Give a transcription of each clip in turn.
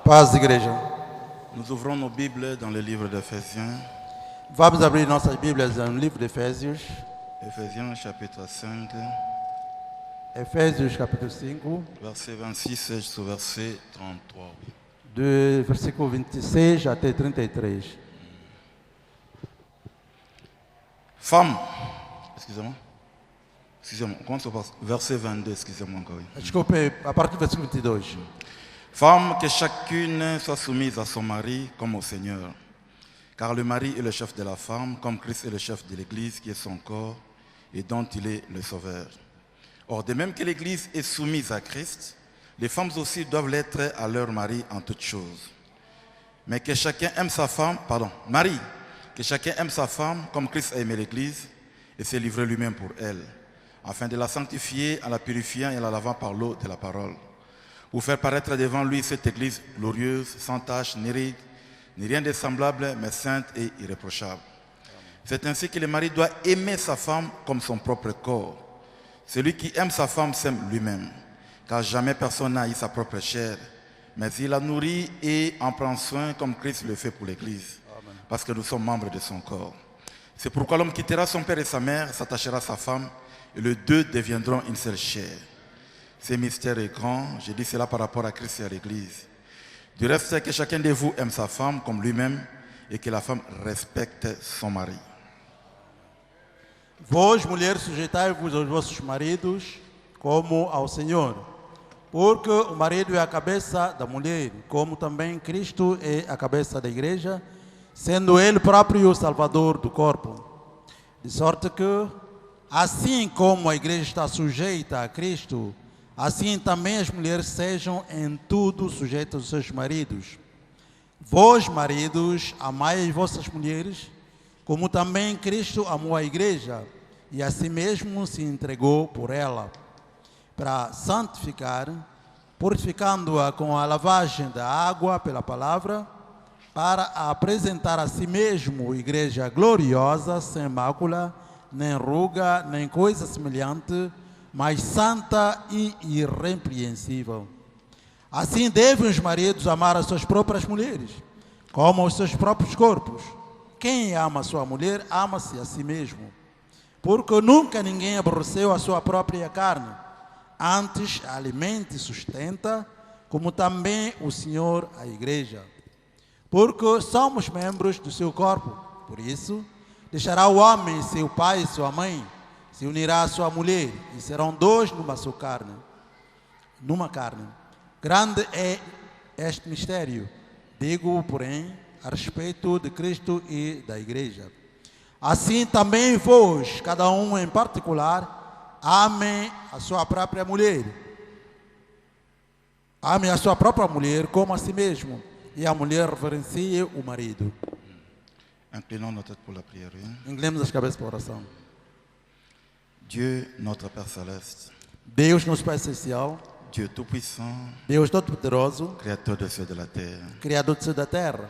Paz, igreja. Nous ouvrons nos Bibles dans le livre d'Éphésiens. Vamos abrir nossas Bíblias no livro de Efésios. Éphésiens chapitre 5, Efésios capítulo 5, verset 26 jusqu'au verset 33. do versículo 26 até 33. Femme, excusez-moi, on commence au verset 22, excusez-moi encore. Desculpe, a partir do versículo 22. Femme, que chacune soit soumise à son mari comme au Seigneur. Car le mari est le chef de la femme, comme Christ est le chef de l'Église, qui est son corps et dont il est le sauveur. Or, de même que l'Église est soumise à Christ, les femmes aussi doivent l'être à leur mari en toutes choses. Mais que chacun aime sa femme, mari, que chacun aime sa femme comme Christ a aimé l'Église et s'est livré lui-même pour elle, afin de la sanctifier en la purifiant et en la lavant par l'eau de la parole, pour faire paraître devant lui cette Église glorieuse, sans tache, ni ride, ni rien de semblable, mais sainte et irréprochable. C'est ainsi que le mari doit aimer sa femme comme son propre corps. Celui qui aime sa femme s'aime lui-même, car jamais personne n'a eu sa propre chair, mais il la nourrit et en prend soin comme Christ le fait pour l'Église, parce que nous sommes membres de son corps. C'est pourquoi l'homme quittera son père et sa mère, s'attachera à sa femme, et les deux deviendront une seule chair. Ce mystère est grand, je dis cela par rapport à Christ et à l'Église. Du reste, que chacun de vous aime sa femme comme lui-même et que la femme respecte son mari. Vós, mulheres, sujeitai-vos aos vossos maridos como ao Senhor, porque o marido é a cabeça da mulher, como também Cristo é a cabeça da igreja, sendo Ele próprio o Salvador do corpo. De sorte que, assim como a igreja está sujeita a Cristo, assim também as mulheres sejam em tudo sujeitas aos seus maridos. Vós, maridos, amai as vossas mulheres, como também Cristo amou a igreja e a si mesmo se entregou por ela, para santificar, purificando-a com a lavagem da água pela palavra, para a apresentar a si mesmo igreja gloriosa, sem mácula, nem ruga, nem coisa semelhante, mas santa e irrepreensível. Assim devem os maridos amar as suas próprias mulheres, como os seus próprios corpos. Quem ama a sua mulher, ama-se a si mesmo. Porque nunca ninguém aborreceu a sua própria carne, antes a alimenta e sustenta, como também o Senhor a igreja. Porque somos membros do seu corpo. Por isso, deixará o homem seu pai e sua mãe, se unirá à sua mulher, e serão dois numa só carne. Numa carne. Grande é este mistério. Digo, porém, a respeito de Cristo e da igreja. Assim também vós, cada um em particular, amem a sua própria mulher. Amem a sua própria mulher como a si mesmo, e a mulher reverencie o marido. Inclinons nos têtes pour la prière. Inclinemos as cabeças para a oração. Dieu, notre Père Céleste, Deus, nosso Pai Celestial, Dieu Tout-Puissant, Deus Todo-Poderoso, Créateur des cieux et de la terre, Criador do céu e da terra,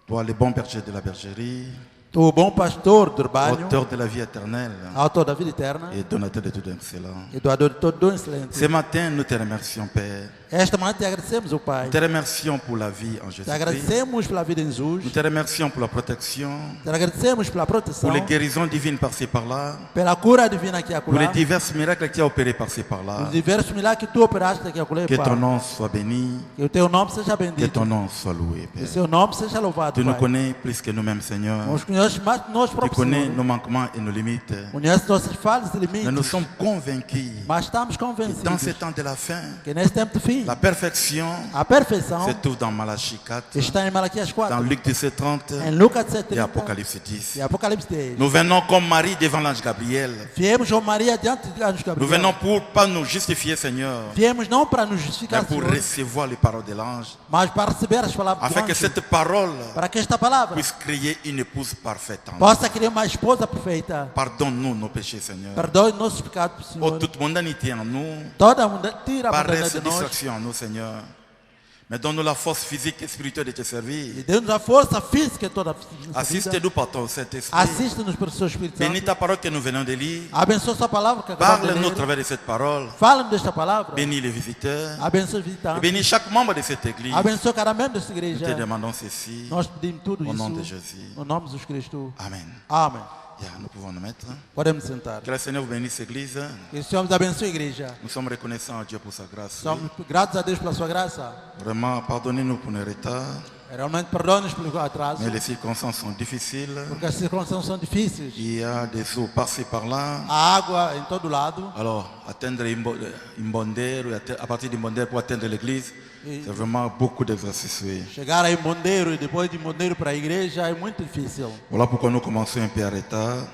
toi, le bon berger de la bergerie, Tu, o bom pastor do rebanho, auteur de la vie éternelle autor da vida eterna et donateur de tout excellent. e doador de todo dom excelente. Ce matin, nous te remercions, Père. Esta manhã te agradecemos, o Pai. Nous te remercions pour la vie en Te Jésus-Christ. agradecemos pela vida em Jesus. Nous te remercions pour la protection, Te agradecemos pela proteção, pour les guérisons divines par-ci par-là, pela cura divina aqui e pour les acolá, divers miracles que tu as opérés par-ci par-là. os diversos milagres que tu operaste aqui e acolá, Que ton Pai. nom soit béni, Que o teu nome seja que bendito. ton nom soit loué, Que o Père. seu nome seja louvado, Tu nous Pai. connais plus que nous-mêmes, Seigneur. Nós conheces mais que nós Tu próprios, connais Senhor. nos manquements et nos limites. Conheces nossas falhas e Mais nous limites. sommes convaincus Mas estamos que dans convencidos ces temps de la fin, que nesse tempo de fim, la perfection a perfeição se trouve dans Malachie 4, está em Malaquias dans 4, Luc 17:30 em Lucas et 7:30 Apocalypse 10. e Apocalipse 10. Nous venons comme Marie devant l'ange Gabriel. Viemos com Maria diante de anjo Nous Gabriel. venons pour pas nous justifier, Seigneur, Viemos não para nos mais justificar, pour Senhor, recevoir les paroles de l'ange, mas para receber as palavras do afin que anjo, cette parole para que esta palavra puisse créer une épouse parfaite en nous. possa criar uma esposa perfeita. Pardonne-nous nos péchés, Seigneur. Perdoe nossos pecados, Oh, Senhor. toute mondanité en nous, Toda mundo tira a paresse mundanidade de nós, distraction en nous, Seigneur. Mais donne-nous la force physique et spirituelle de te servir. E dê-nos a força física toda a nossa vida. Assiste-nous par ton Saint-Esprit. Assiste-nos pelo seu Espírito Bénis Santo. ta parole que nous venons de lire. Abençoa sua palavra que acabamos de Parle-nous au ler. travers de cette parole. Fala-nos desta palavra. Bénis les visiteurs. Abençoa os Et visitantes. bénis chaque membre de cette église. Abençoa cada membro desta Nous te igreja. demandons ceci. Nós pedimos tudo Au nom de isso Jésus. no nome de Jesus Cristo. Amen. Amém. Yeah, nous pouvons nous mettre. Podemos sentar. Que le Seigneur vous bénisse, Église. Que o Senhor nos abençoe a igreja. Nous sommes reconnaissants à Dieu pour sa grâce. Somos gratos a Deus pela sua graça. Vraiment, pardonnez-nous pour nos retards. Realmente perdoa-nos pelo atraso, Mais les circonstances sont difficiles. porque as circunstâncias são difíceis. Il y a des eaux par-ci par-là. A água em todo lado. Alors, atteindre Imbonder, à partir d'Imbonder pour atteindre l'église, c'est vraiment beaucoup d'exercices. Oui. Chegar a Imbondeiro e depois de Imbondeiro para a igreja é muito difícil. Voilà pourquoi nous commençons un peu à retard.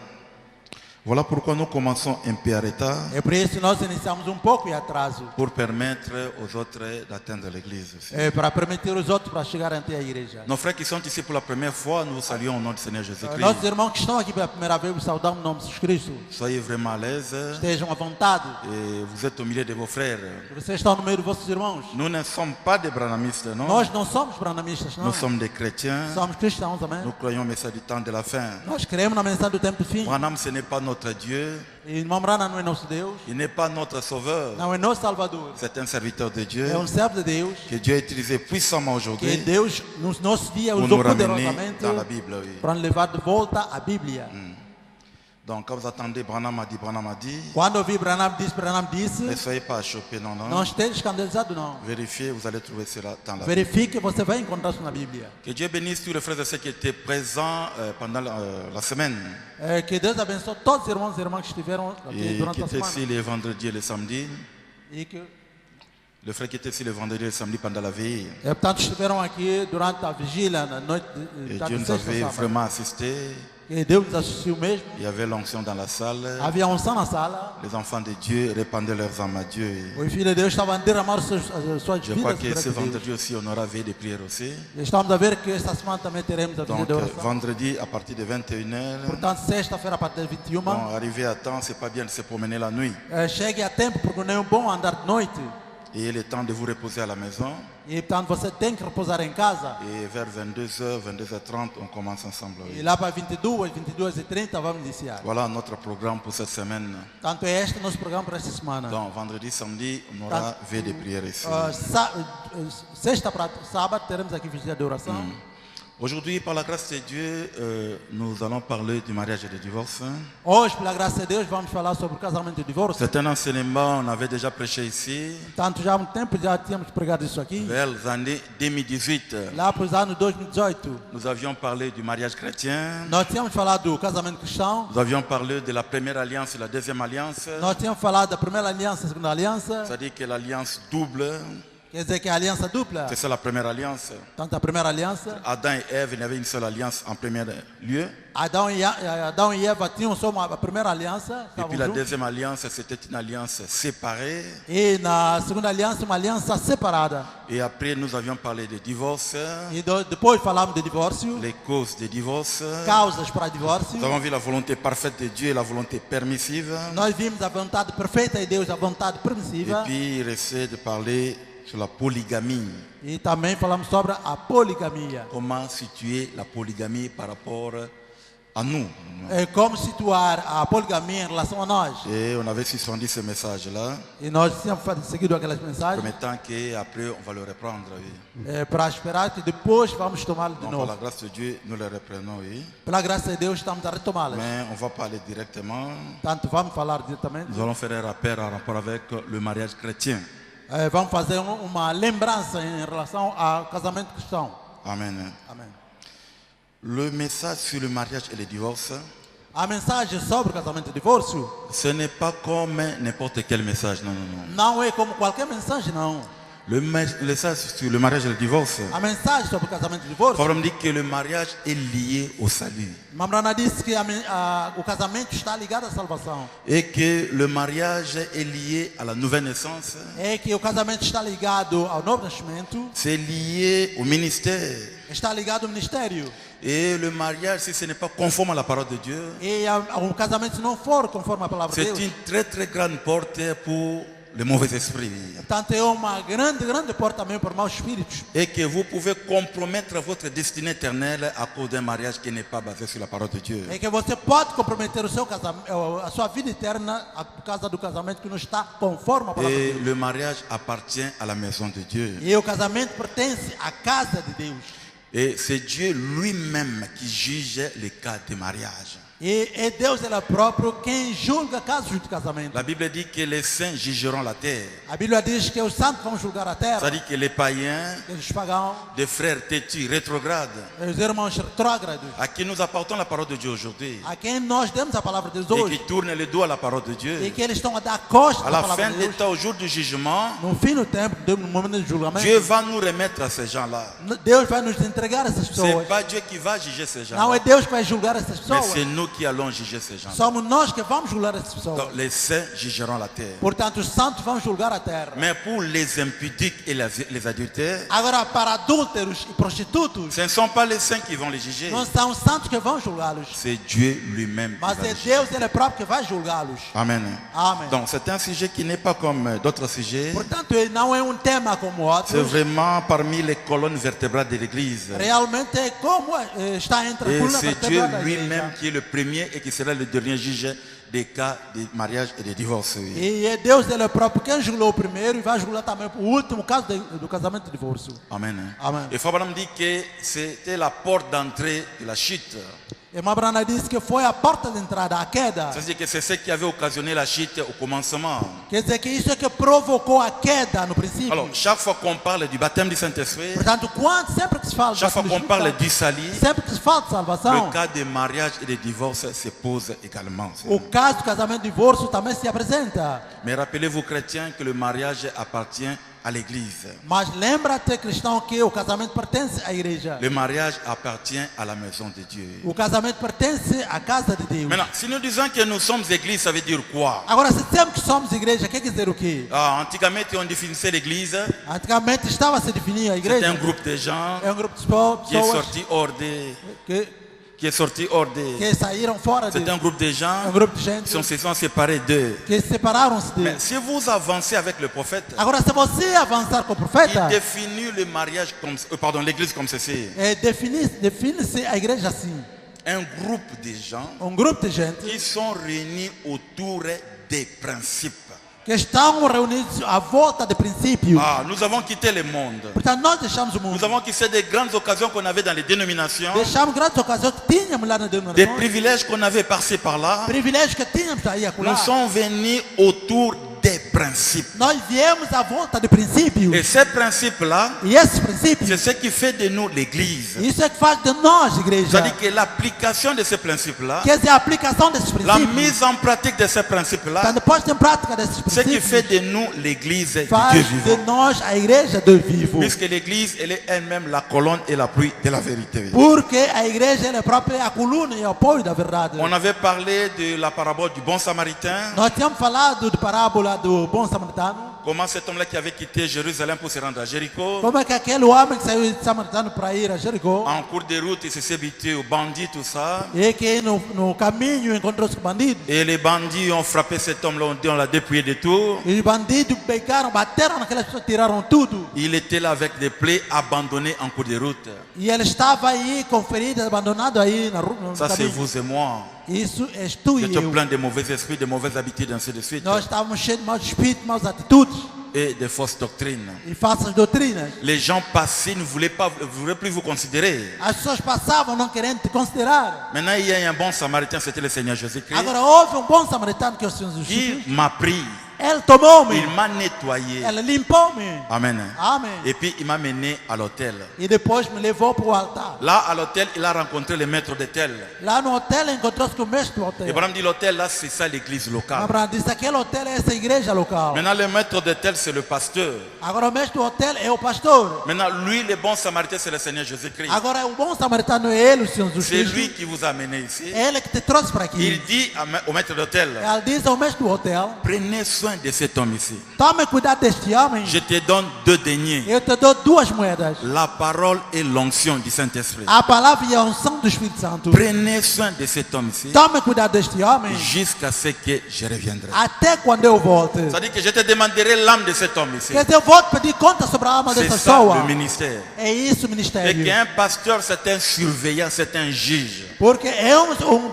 Voilà pourquoi nous commençons un peu à retard É por isso que nós iniciamos pouco em atraso. pour permettre aux autres d'atteindre l'église aussi. É para permitir os outros para chegar até a igreja. Nos frères qui sont ici pour la première fois, nous vous saluons au nom du Seigneur Jésus-Christ. Nossos irmãos que estão aqui pela primeira vez, os saudamos no nome de Jesus Cristo. Soyez vraiment à l'aise Estejam à vontade. et vous êtes au milieu de vos frères. Vocês estão no meio de vossos irmãos. Nous ne sommes pas des branamistes, non? Nós não somos branamistas, não. Nous sommes des chrétiens. Somos cristãos, amém? Nous croyons au message du temps de la fin. Nós cremos na mensagem do tempo do fim. Branham, ce n'est pas notre Dieu. E irmão Branham não é nosso Deus. Il n'est pas notre sauveur. Não é nosso Salvador. C'est un serviteur de Dieu É servo de Deus. que Dieu a utilisé puissamment Que aujourd'hui Deus, nos nossos dias, pour usou nous ramener poderosamente dans la Bible. Oui. para nos levar de volta à Bíblia. Donc, quand vous attendez, Branham a dit, Quando ouvi Branham disse, ne soyez pas choqués, non, non. não esteja escandalizado, não. Vérifiez, vous allez trouver cela dans la Bible. Verifique, você vai encontrar isso na Bíblia. Que Dieu bénisse tous les frères et sœurs qui étaient présents pendant la semaine Que Deus abençoe todos os irmãos e irmãs que estiveram aqui et durante qui a étaient semana. ici les vendredis et les samedis. E que, Les frères qui étaient ici les vendredis et les samedis pendant la veille. portanto, estiveram aqui durante a vigília, na noite Et de Dieu nous sexta, avait sábado. vraiment assisté. E Deus nos assistiu mesmo. Il y avait l'onction dans la salle. Havia unção na sala. Les enfants de Dieu répandaient leurs âmes à Dieu. Os filhos de Deus estavam a derramar as suas Je crois vidas que ce perante Deus. vendredi aussi, on aura veille de prière aussi. E estamos a ver que esta semana também teremos a vigília Donc, de oração. vendredi à partir de 21h. Portanto, sexta-feira a partir das 21, Bon, arriver à temps, c'est pas bien de se promener la nuit. chegue a tempo, porque não é bom andar de noite. Ayez le temps de vous reposer à la maison. E, portanto, você tem que repousar em casa. Et vers 22h, 22h30, on commence ensemble. E Oui. lá para 22h30 vamos iniciar. Voilà notre programme pour cette semaine. Portanto, é este nosso programa para esta semana. Donc, vendredi, samedi, on aura veille de prière ici. Sexta para sábado teremos aqui vigília de oração. Aujourd'hui, par la grâce de Dieu, nous allons parler du mariage et du divorce. Hoje, pela graça de Deus, vamos falar sobre o casamento e o divórcio. C'est un enseignement, on avait déjà prêché ici, Portanto, já há muito tempo já tínhamos pregado isso aqui. vers les années 2018. Lá para os anos 2018, Nous avions parlé du mariage chrétien. nós tínhamos falado do casamento cristão. Nous avions parlé de la première alliance et la deuxième alliance. Nós tínhamos falado da primeira aliança e a segunda aliança. C'est-à-dire que l'alliance double, Quer dizer que é a aliança dupla. c'est ça la première alliance. Portanto, a primeira aliança, Adam et Ève n'avaient une seule alliance en premier lieu. Adão e Eva tinham só a primeira aliança. Et puis estavam la juntos. deuxième alliance, c'était une alliance séparée. E na segunda aliança, uma aliança separada. Et après, nous avions parlé de divorce, E depois falamos de divórcio, les causes des divorces. causas para divórcio. Nous avons vu la volonté parfaite de Dieu et la volonté permissive. Nós vimos a vontade perfeita de Deus, a vontade Et permissiva. puis, il restait de parler sur la polygamie. E também falamos sobre a poligamia. Comment situer la polygamie par rapport à nous. É como situar a poligamia em relação a nós. Et on avait suspendu ce message-là, E nós tínhamos seguido aquelas mensagens promettant qu'après, on va le reprendre. Oui. para esperar que depois vamos tomá-lo de Donc, par la novo. grâce de Dieu, nous le reprenons, oui. Pela graça de Deus, estamos a retomá-las. Mais on va parler directement. Portanto, vamos falar diretamente. Nous allons faire un rappel en rapport avec le mariage chrétien. Vamos fazer uma lembrança em relação ao casamento cristão. Amen. Amém. Le message sur le mariage et le divorce, A mensagem sobre o casamento e divórcio ce n'est pas comme n'importe quel message. Non, non, non. não é como qualquer mensagem, não. Le message sur le mariage et le divorce, A mensagem sobre o casamento e divórcio, Paul dit que le mariage est lié au salut. Mamrana disse que o casamento está ligado à salvação. Et que le mariage est lié à la nouvelle naissance. É que o casamento está ligado ao novo nascimento, C'est lié au ministère. está ligado ao ministério. Et le mariage, si ce n'est pas conforme à la parole de Dieu, E o casamento, se não for conforme a palavra de c'est Deus, une très très grande porte pour le mauvais esprit. Portanto, é uma grande porta mesmo para maus espíritos. Et que vous pouvez compromettre votre destinée éternelle à cause d'un mariage qui n'est pas basé sur la parole de Dieu. É que você pode comprometer o seu casamento, a sua vida eterna por causa do casamento que não está conforme à palavra de Et Deus. le mariage appartient à la maison de Dieu. E o casamento pertence à casa de Deus. Et c'est Dieu lui-même qui juge les cas de mariage. E é Deus ele próprio quem julga casos de casamento. La Bible dit que les saints jugeront la terre. A Bíblia diz que os santos vão julgar a terra. C'est-à-dire que les païens, Que os pagãos, des frères têtus, rétrogrades, os irmãos retrógrados, à qui nous apportons la parole de Dieu aujourd'hui, a quem nós demos a palavra de Deus et hoje, qui tournent le dos à la parole de e Dieu, que eles estão a dar costa à à la palavra fin de des Deus, temps, au jour du jugement, no fim do tempo, no momento do julgamento, Dieu va nous remettre à ces gens-là. Deus vai nos entregar essas Ce pessoas. n'est pas Dieu qui va juger ces Não é gens-là, Deus que vai julgar essas mais pessoas. c'est nous qui allons juger ces gens-là. Somos nós que vamos julgar essas pessoas. Donc, les saints jugeront la terre. Portanto, os santos vão julgar a terra. Mais pour les impudiques et les adultères, Agora, para adúlteros e prostitutos, ce ne sont pas les saints qui vont les juger, não são os santos que vão julgá-los, c'est Dieu lui-même qui mas va é les juger. Deus ele próprio que vai julgá-los. Amen. Amém. Donc c'est un sujet qui n'est pas comme d'autres sujets. Portanto, não é tema como C'est outros. vraiment parmi les colonnes vertébrales de l'Église. Realmente é como está entre a Et coluna c'est Dieu vertebral da lui-même igreja. qui est le premier et qui sera le dernier juge des cas de mariage et de divorce. E é Deus ele próprio quem julgou o primeiro e vai julgar também o último caso do casamento e divórcio. Amen. Amen. Et Frère Branham dit que c'était la porte d'entrée de la chute. E Mabrana disse que foi a porta de entrada, a queda. C'est-à-dire que c'est ce qui avait occasionné la chute au commencement. Quer dizer que isso é que provocou a queda no princípio. Alors, chaque fois qu'on parle du baptême du Saint-Esprit, Portanto, sempre que se fala de chaque fois batismo qu'on parle espiritual, du salut, sempre que se fala de salvação, le cas de mariage et de divorce se pose également. o caso do casamento e divórcio também se apresenta. Mais rappelez-vous, chrétiens, que le mariage appartient à l'Église. Mas lembra-te, cristão, que o casamento pertence à igreja. Le mariage appartient à la maison de Dieu. O casamento pertence à casa de Deus. Maintenant, si nous disons que nous sommes Église, ça veut dire quoi? Agora, se dizemos que somos igreja, quer dizer o quê? Antigamente, on définissait l'Église, Antigamente estava a se definir a c'est igreja. un groupe de gens É grupo de qui est pessoas sorti hors des... que saíram fora de... C'est un groupe de gens um grupo de gente qui se sont séparés d'eux. que separaram-se de... Mais si vous avancez avec le prophète, Agora, se você avançar com o il profeta, définit le mariage comme, l'Église comme ceci. define-se a igreja assim. Un groupe de gens Grupo de gente qui sont réunis autour des principes. que estão reunidos à volta de princípios. Nous avons quitté le monde. Portanto, nós deixamos o mundo. Nous avons quitté des grandes occasions qu'on avait dans les dénominations, Deixamos grandes ocasiões que tínhamos lá na des denominação. privilèges qu'on avait par-ci par-là. Privilégios que tínhamos aí acolá. Nous sommes venus autour des principes. Nós viemos à volta de princípios. Et ces principes-là, E esses princípios, c'est ce qui fait de nous l'Église. isso é que faz de nós igreja. C'est-à-dire que l'application de ces principes-là, Quer dizer, a aplicação desses la princípios. mise en pratique de ces principes-là, Quando posta em prática desses ce qui fait princípios, de nous l'Église de faz Dieu de vivant. nós a igreja do vivo. Puisque l'Église, elle est elle-même la colonne et l'appui de la vérité. Porque a igreja ela é própria a coluna e o apoio da verdade. On avait parlé de la parabole du bon samaritain. Nós tínhamos falado de parábola do bom samaritano. Comment cet homme-là qui avait quitté Jérusalem pour se rendre à Jéricho, Como é que aquele homem que saiu de Samaritano para ir a Jericó, en cours de route, il s'est habitué aux bandits, tout ça. e que no caminho encontrou-se com bandidos. Et les bandits ont frappé cet homme-là, on l'a dépouillé de tout. E os bandidos pegaram, bateram naquelas pessoas, tiraram tudo. Il était là avec des plaies abandonnées en cours de route. E ele estava aí com feridas, abandonado aí na rua. Ça, c'est vous et moi. Isso és tu Vous e êtes eu. plein de mauvais esprits, de mauvaises habitudes, ainsi de suite. Nós estávamos cheios de maus espíritos, maus atitudes Et de fausses doctrines. e falsas doutrinas. Les gens passés ne voulaient plus vous considérer. As pessoas passavam não querendo te considerar. Maintenant, il y a un bon samaritain, c'était le Seigneur Jésus-Christ, Agora houve bom samaritano que é o Senhor Jesus. qui m'a pris. Ele tomou-me, Il m'a nettoyé. ele limpou-me. Amen. Amém. Et puis, il m'a mené à l'hôtel. E depois me levou para o altar. Là, à l'hôtel, il a rencontré le maître d'hôtel. Lá no hotel encontrou-se com o mestre do hotel. Abraham dit l'hôtel, là, c'est ça l'église locale. Abraão disse: aquele hotel é essa igreja local. Maintenant, le maître d'hôtel, c'est le pasteur. Agora o mestre do hotel é o pastor. Maintenant, lui, le bon samaritain, c'est le Seigneur Jésus-Christ. Agora o bom samaritano é ele, o Senhor Jesus C'est Cristo. lui qui vous a amené ici. É ele que te trouxe para Il aqui. dit au maître d'hôtel, Ele diz ao mestre do hotel: prenez soin soin de cet homme ici. Tome cuidado deste homem. Je te donne 2 deniers. Eu te dou 2 moedas. La parole et l'onction du Saint-Esprit. A palavra e a unção do Espírito Santo. Prenez soin de cet homme ici Tome cuidado deste homem. jusqu'à ce que je reviendrai. Até quando eu volte. C'est-à-dire que je te demanderai l'âme de cet homme ici. Quer dizer, eu vou te pedir conta sobre a alma C'est dessa ça pessoa. le ministère. É isso o Et ministério. qu'un pasteur, c'est un surveillant, c'est un juge. Porque é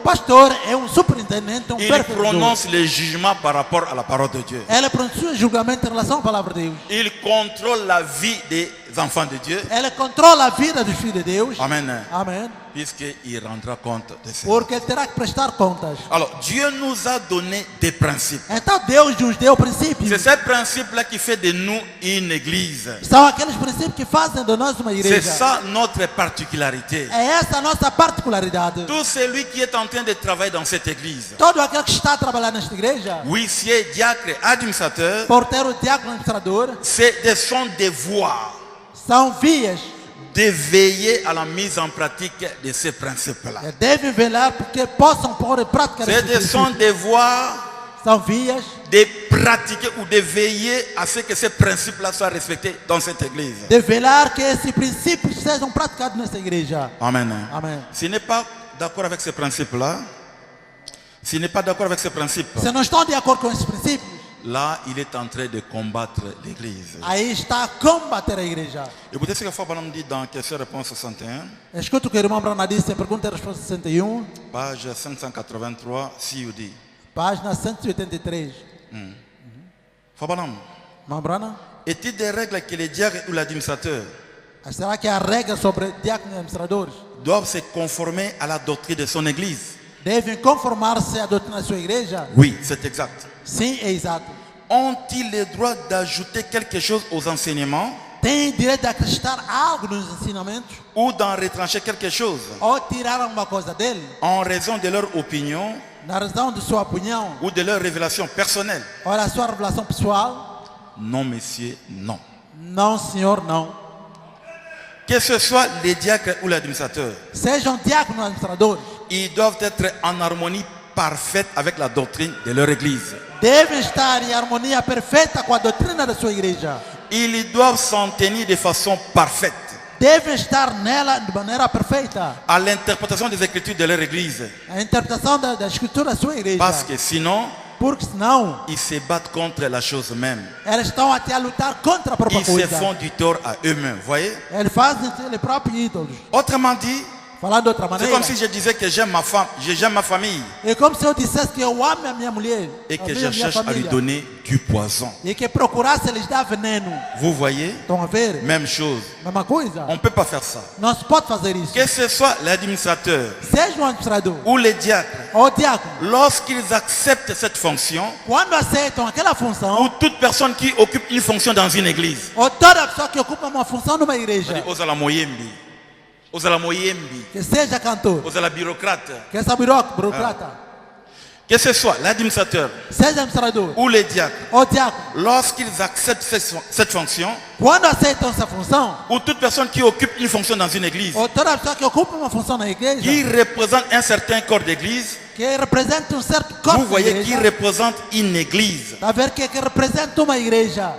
pastor, é superintendente, Il perfeito. prononce les jugements par rapport à la parole de Dieu. Ela pronuncia julgamento em relação à palavra de Deus. Il contrôle la vie des enfants de Dieu. Ela controla a vida dos filhos de Deus. Amen. Amém. Puisqu'il rendra compte de ça. Porque ele terá que prestar contas. Alors, Dieu nous a donné des principes. Então Deus nos deu princípios. C'est ces principes-là qui fait de nous une église. São aqueles princípios que fazem de nós uma C'est igreja. ça notre particularité. É essa a nossa particularidade. Tout celui qui est en train de travailler dans cette église, Todo aquele que está a trabalhar nesta igreja, huissier, diacre, administrateur, porteiro, diácono, administrador, sont des voies são vias. de veiller à la mise en pratique de ces principes-là. Devem velar porque possam pôr em prática esses Sont princípios. des voies São vias de pratiquer ou de veiller à ce que ces principes-là soient respectés dans cette église. de velar que esses princípios sejam praticados nesta igreja. Amen. Amém. S'il n'est pas d'accord avec ces principes-là, s'il n'est pas d'accord avec ces principes, Se não estão de acordo com esses princípios, là, il est en train de combattre l'église. aí está a combater a igreja. Écoutez ce que Fabanam dit dans question-réponse 61, Escuta o que o irmão Brana disse em pergunta e resposta 61, page 583, CUD. página 183. Fabanam, Irmão Brana, est-il des règles que les diacres ou l'administrateur será que há regra sobre diáconos e administradores? doivent se conformer à la doctrine de son église? Devem conformar-se à doutrina da sua igreja? Oui, c'est exact. Sim, é exato. Ont-ils le droit d'ajouter quelque chose aux enseignements Tem direito de acrescentar algo nos ensinamentos? ou d'en retrancher quelque chose Ou tirar alguma coisa dele? en raison de leur opinion Na razão de sua opinião? ou de leur révélation personnelle? Ou da sua revelação pessoal? Non, monsieur, non. Não, senhor, não. Que ce soit les diacres ou l'administrateur, Sejam diáconos ou administradores, ils doivent être en harmonie parfaite avec la doctrine de leur église. devem estar em harmonia perfeita com a doutrina da sua igreja. Ils doivent s'en tenir de façon parfaite Devem estar nela de maneira perfeita. à l'interprétation des écritures de leur église. A interpretação da escritura da sua igreja. Parce que sinon, Porque senão, ils se battent contre la chose même. elas estão até a lutar contra a própria Ils se coisa. font du tort à eux-mêmes. Voyez? Eles fazem eles próprios ídolos. Autrement dit, Falando de outra c'est maneira, comme si je disais que j'aime ma femme, j'aime ma famille é como se eu dissesse que eu amo a minha mulher, et que a je minha cherche à lui família, donner du poison. e que procurasse lhes dar veneno. Vous voyez? Estão a ver? Même chose. Mesma coisa. On ne peut pas faire ça. Não se pode fazer isso. Que ce soit l'administrateur Seja um administrador ou les diacres, ou diácono, lorsqu'ils acceptent cette fonction, quando aceitam aquela ou função, toute personne qui occupe une fonction dans une église, ou toda pessoa que ocupa uma função numa igreja, Ozala Moyembi, Ozala Moyembi, que seja cantor, Ozala bureaucrate, que seja burocrata, que ce soit l'administrateur seja administrador ou les diacres, ou diácono, lorsqu'ils acceptent cette fonction, quando aceitam essa função, ou toute personne qui occupe une fonction dans une église, ou toda pessoa que ocupa uma função na qui igreja, représente un certain corps d'église, que representa um certo corpo vous da voyez, qui igreja, représente une église. está a ver que representa uma igreja.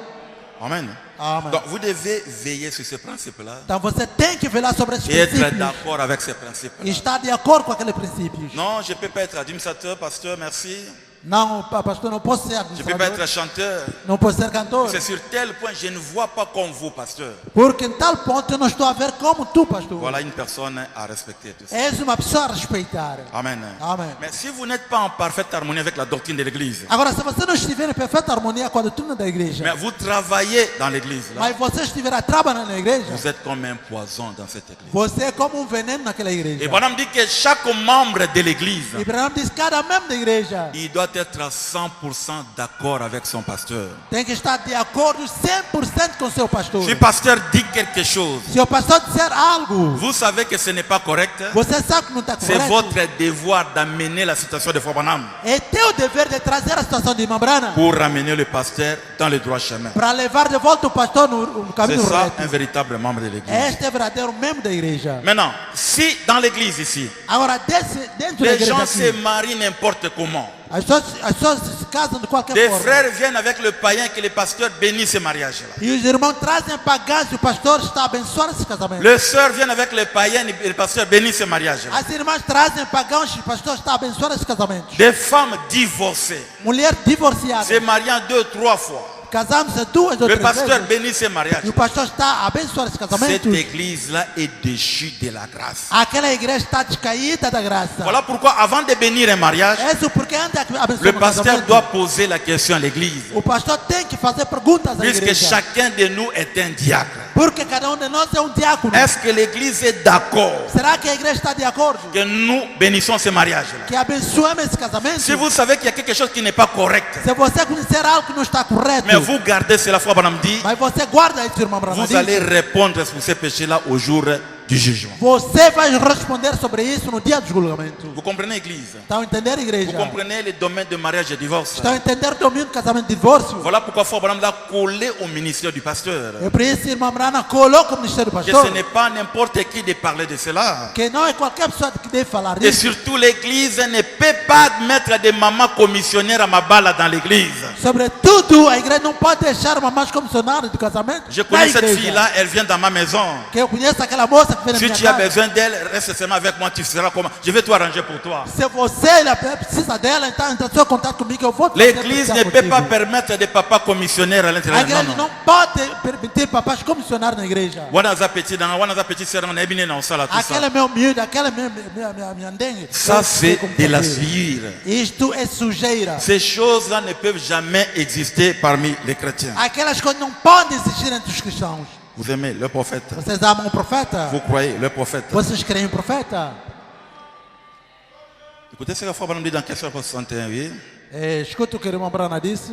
Amen. Amen. Donc vous devez veiller sur ces principes-là Então você tem que velar sobre esses et être princípios d'accord avec ces e principes-là. estar de acordo com aqueles princípios. Non, je ne peux pas être administrateur, pasteur, merci. Não, pastor, não posso ser Je ne peux pas administrador, être chanteur. não posso ser cantor, C'est sur tel point, je ne vois pas comme vous, pasteur. porque em tal ponto eu não estou a ver como tu, pastor. Voilà une personne à respecter. Tout ça. És uma pessoa a respeitar. Amen. Amen. Mais si vous n'êtes pas en parfaite harmonie avec la doctrine de l'Église, Agora, se você não estiver em perfeita harmonia com a doutrina da mais igreja, vous travaillez dans l'Église, là, mas você estiver a trabalhar na igreja, vous êtes comme un poison dans cette Église. você é como um veneno naquela igreja. Et Bonhomme dit que chaque membre de l'Église, E Branham diz que cada membro da igreja il doit être à 100% d'accord avec son pasteur. tem que estar de acordo 100% com seu pastor. Si le pasteur dit quelque chose, Se o pastor disser algo, vous savez que ce n'est pas correct. você sabe que não está C'est correto. votre devoir d'amener la situation de Fabonam É teu dever de trazer a situação de irmã Brana pour ramener le pasteur dans le droit chemin. para levar de volta o pastor no C'est caminho ça reto. un véritable membre de l'Église. Este é verdadeiro membro da igreja. Maintenant, si dans l'Église ici, Agora, dentro da les igreja gens se aqui, marient n'importe comment, As pessoas se casam de qualquer Des forma. frères viennent avec le païen que les pasteurs bénissent ce mariage-là. E os irmãos trazem pagãos e o pastor está a abençoar esse casamento. Les sœurs viennent avec le païen et les pasteurs bénissent ce mariage-là. As irmãs trazem pagãos e o pastor está a abençoar esse casamento. Des femmes divorcées Mulher divorciada. se mariant 2, 3 fois. Casamos-se 2 ou Le 3 pasteur vezes. bénit ce mariage. E o pastor está a abençoar esse Cette casamento. église-là est déchue de la grâce. Aquela igreja está descaída da graça. Voilà pourquoi avant de bénir un mariage, É isso porque antes de abençoar le um pasteur casamento, doit poser la question à l'église. o pastor tem que fazer perguntas à Puisque igreja. chacun de nous est un diacre. Porque cada de nós é diácono. Est-ce que l'église est d'accord Será que a igreja está de acordo? que nous bénissons ce mariage-là? Que abençoemos esse casamento? Si vous savez qu'il y a quelque chose qui n'est pas correct, Se você conhecer algo que não está correto, mais vous gardez cela, Frère Branham dit, mas você guarda isso, irmão Branham. vous allez répondre sur ces péchés-là au jour du jugement. Você vai responder sobre isso no dia do julgamento. Vous comprenez, église? Estão a entender, Vous igreja? comprenez les domaines de mariage et divorce? Estão a entender o domínio do casamento e divórcio? Voilà pourquoi Frère Branham l'a collé au ministère du pasteur. É por isso, irmã Brana, coloca o ministério do Que pastor. ce n'est pas n'importe qui de parler de cela. Que não é qualquer pessoa que deve falar Et disso. surtout, l'église ne peut pas mettre des mamans commissionnaires à ma balle dans l'église. Sobretudo, a igreja não pode deixar mamães comissionárias do casamento. Je na connais cette igreja. fille-là, elle vient dans ma maison. Que eu conheço aquela moça que vem na Si minha tu as casa. besoin d'elle, reste seulement avec moi, tu seras comment? Je vais tout arranger pour toi. Se você precisa dela, então entra em seu contato comigo, eu vou fazer L'église para ne contigo. peut pas permettre des papas commissionnaires à A l'intérieur. igreja Non, non. não pode permitir papais comissionários na igreja. Wana za petit dans wana za petit sœur, on est bien dans ça là tout Aquela ça. é meu miúdo, aquela é minha dengue. Ça Eu c'est sei como de la fazer. suire. Isto é sujeira. Ces choses-là ne peuvent jamais exister parmi les chrétiens. Aquelas coisas não podem existir entre os cristãos. Vous aimez le prophète? Vocês amam o profeta? Vous croyez le prophète? Vocês creem o profeta? Écoutez ce que Frère Branham dit dans Question 61, oui. Escuta o que o irmão Brana disse,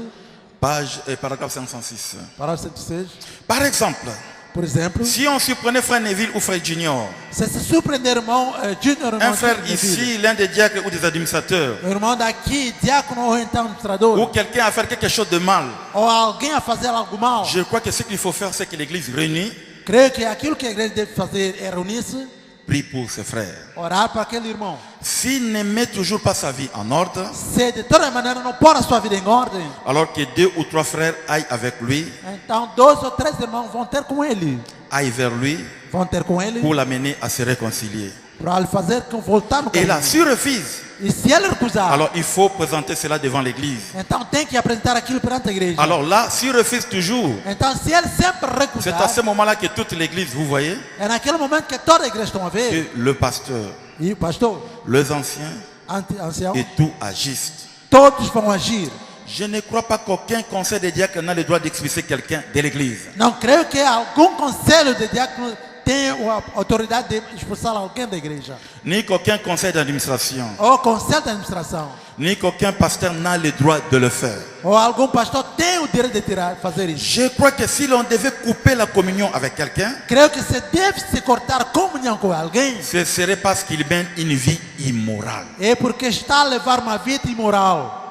Page et paragraphe 506. parágrafo 106. Par exemple, Por exemplo, si on surprenait Frère Neville ou Frère Junior, se surpreender irmão Junior, un irmão frère Neville, ici, l'un des diacres ou des administrateurs, o irmão daqui, diácono ou então administrador, ou quelqu'un a fait quelque chose de mal, ou alguém a fazer algo mal, je crois que ce qu'il faut faire, c'est que l'Église réunie creio que aquilo que a igreja deve fazer é reunir-se, prie pour ses frères. orar para aquele irmão. S'il ne met toujours pas sa vie en ordre, Se de toda maneira não pôr a sua vida em ordem, alors que 2 ou 3 frères aillent avec lui, então 2 ou 3 irmãos vão ter com ele, aillent vers lui vão ter com ele pour l'amener à se réconcilier. para lhe fazer voltar no Et là, caminho. s'il refuse, E se ele recusar, alors il faut présenter cela devant l'Église. então tem que apresentar aquilo perante a igreja. Alors là, s'il refuse toujours, Então se ele sempre c'est à recusar, ce moment-là que toute l'Église, vous voyez, é naquele momento que toda a igreja estão a ver, que le pasteur, e o pastor, les anciens ancião, et tout agissent. todos vão agir. Je ne crois pas qu'aucun conseil de diacre n'a le droit d'expulser quelqu'un de l'Église. Não creio que algum conselho de diácono tenha a autoridade de expulsar alguém da igreja. Ni qu'aucun conseil d'administration, Ou conselho de administração. ni qu'aucun pasteur n'a le droit de le faire. Ou algum pastor tem o direito de fazer isso. Je crois que si l'on devait couper la communion avec quelqu'un, Creio que se deve se cortar comunhão com alguém, ce serait parce qu'il mène une vie immorale. é porque está a levar uma vida imoral.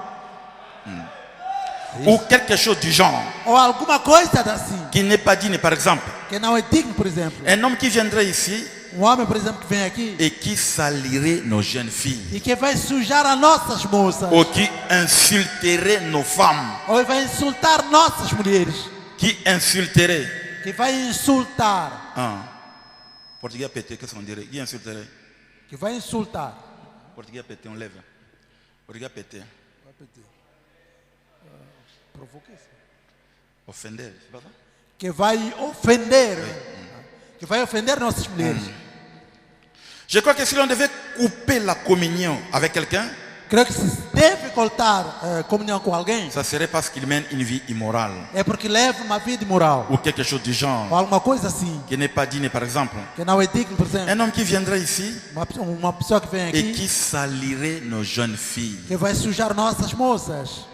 Ou quelque chose du genre, Ou alguma coisa assim, qui n'est pas digne, par exemple. que não é digno, por exemplo. Un homme qui viendrait ici Homem, por exemplo, que vem aqui et qui salirait nos jeunes filles, e que vai sujar as nossas moças. ou qui insulterait nos femmes, Ou vai insultar nossas mulheres. qui insulterait. Que vai insultar. Ah. Portugais pété, qu'est-ce qu'on dirait? Qui insulterait? Que vai insultar. Portugais pété, on lève. Portugais pété. Offender, c'est pas ça? Que vai ofender. Que vai ofender nossas mulheres. Je crois que si l'on devait couper la communion avec quelqu'un, Creio que se deve cortar comunhão com alguém, ça serait parce qu'il mène une vie immorale é porque leva uma vida imoral. ou quelque chose du Ou genre alguma coisa assim. qui n'est pas digne, par exemple. Que não é digno, por exemplo. Un homme qui viendrait ici Uma pessoa que vem et aqui qui salirait nos jeunes filles, que vai sujar nossas moças.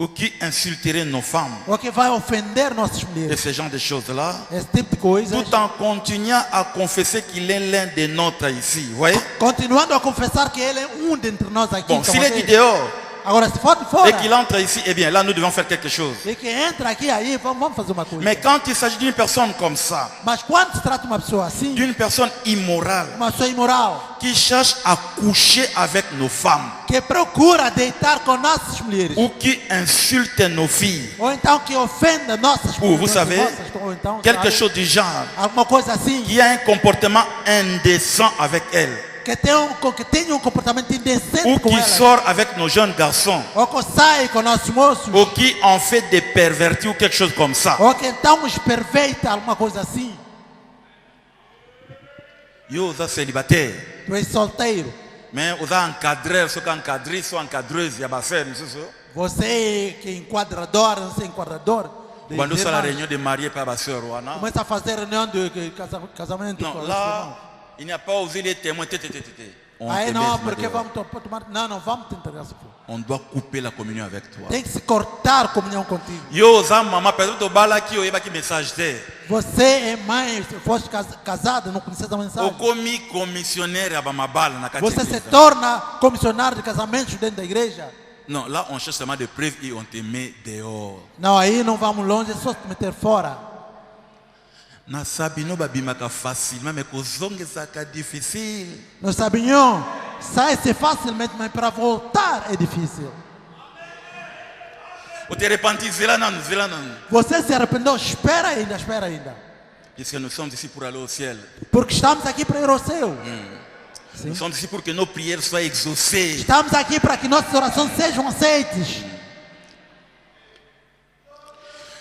ou qui insulterait nos femmes, Ou que vai ofender nossas et mulheres. ce genre de choses-là, Esse tipo de coisas. tout en continuant à confesser qu'il est l'un des nôtres ici. Vous voyez? Continuando a confessar que ele é dentre nós aqui. Bon, então, s'il est ok? du dehors, Agora, se for de et fora, qu'il entre ici, eh bien là nous devons faire quelque chose. e que entra aqui, aí vamos fazer uma coisa. Mais quand il s'agit d'une personne comme ça, Mas quando se trata de uma pessoa assim, d'une personne immorale, uma pessoa imoral, qui cherche à coucher avec nos femmes, que procura deitar com nossas mulheres, ou qui insulte nos filles, ou então que ofenda nossas ou vous nossas savez, moças, ou então, quelque sabe, chose du genre, alguma coisa assim, qui a un comportement indécent avec elle, que tenha um comportamento indecente ou com qui elas, sort avec nos jeunes garçons, ou que sai com nossos moços, ou qui en fait des pervertis ou quelque chose comme ça. ou que então os perverta, alguma coisa assim. Yo, ça célibataire. Tu és solteiro, Mais vous avez encadré, ceux qui encadrent, sont encadreuses, il y a pas faire, c'est ça. você que é enquadrador, não sei, enquadrador, de Quando c'est la irmãos, réunion de mariés par la sœur, começa a fazer reunião de casamento. non, com os là, irmãos. il n'y a pas osé les témoins. On Aí te não, baisse porque là-dedans. vamos tomar. Não vamos te entregar se for. On doit couper la communion avec toi. Tem que se cortar a comunhão contigo. Yo, ça, maman, peut-être que bala qui oye qui message te. Você é mãe, se fosse casada, não precisa da O mensagem. komi commissionnaire à Bamabala na Você se catégorie. torna comissionário de casamentos dentro da igreja. Non, là, on cherche seulement des preuves et on te met dehors. Não, aí não vamos longe, é só te meter fora. Na sabino babimaka facilement, mais kozongezaka difficile. No Sabinhão, sai-se facilmente, mas para voltar é difícil. O te repentir, zela non. Você se arrependeu, espera ainda. Puisque nous sommes ici pour aller au ciel. Porque estamos aqui para ir ao céu. Sim. Nous sommes ici pour que nos prières soient exaucées. Estamos aqui para que nossas orações sejam aceitas.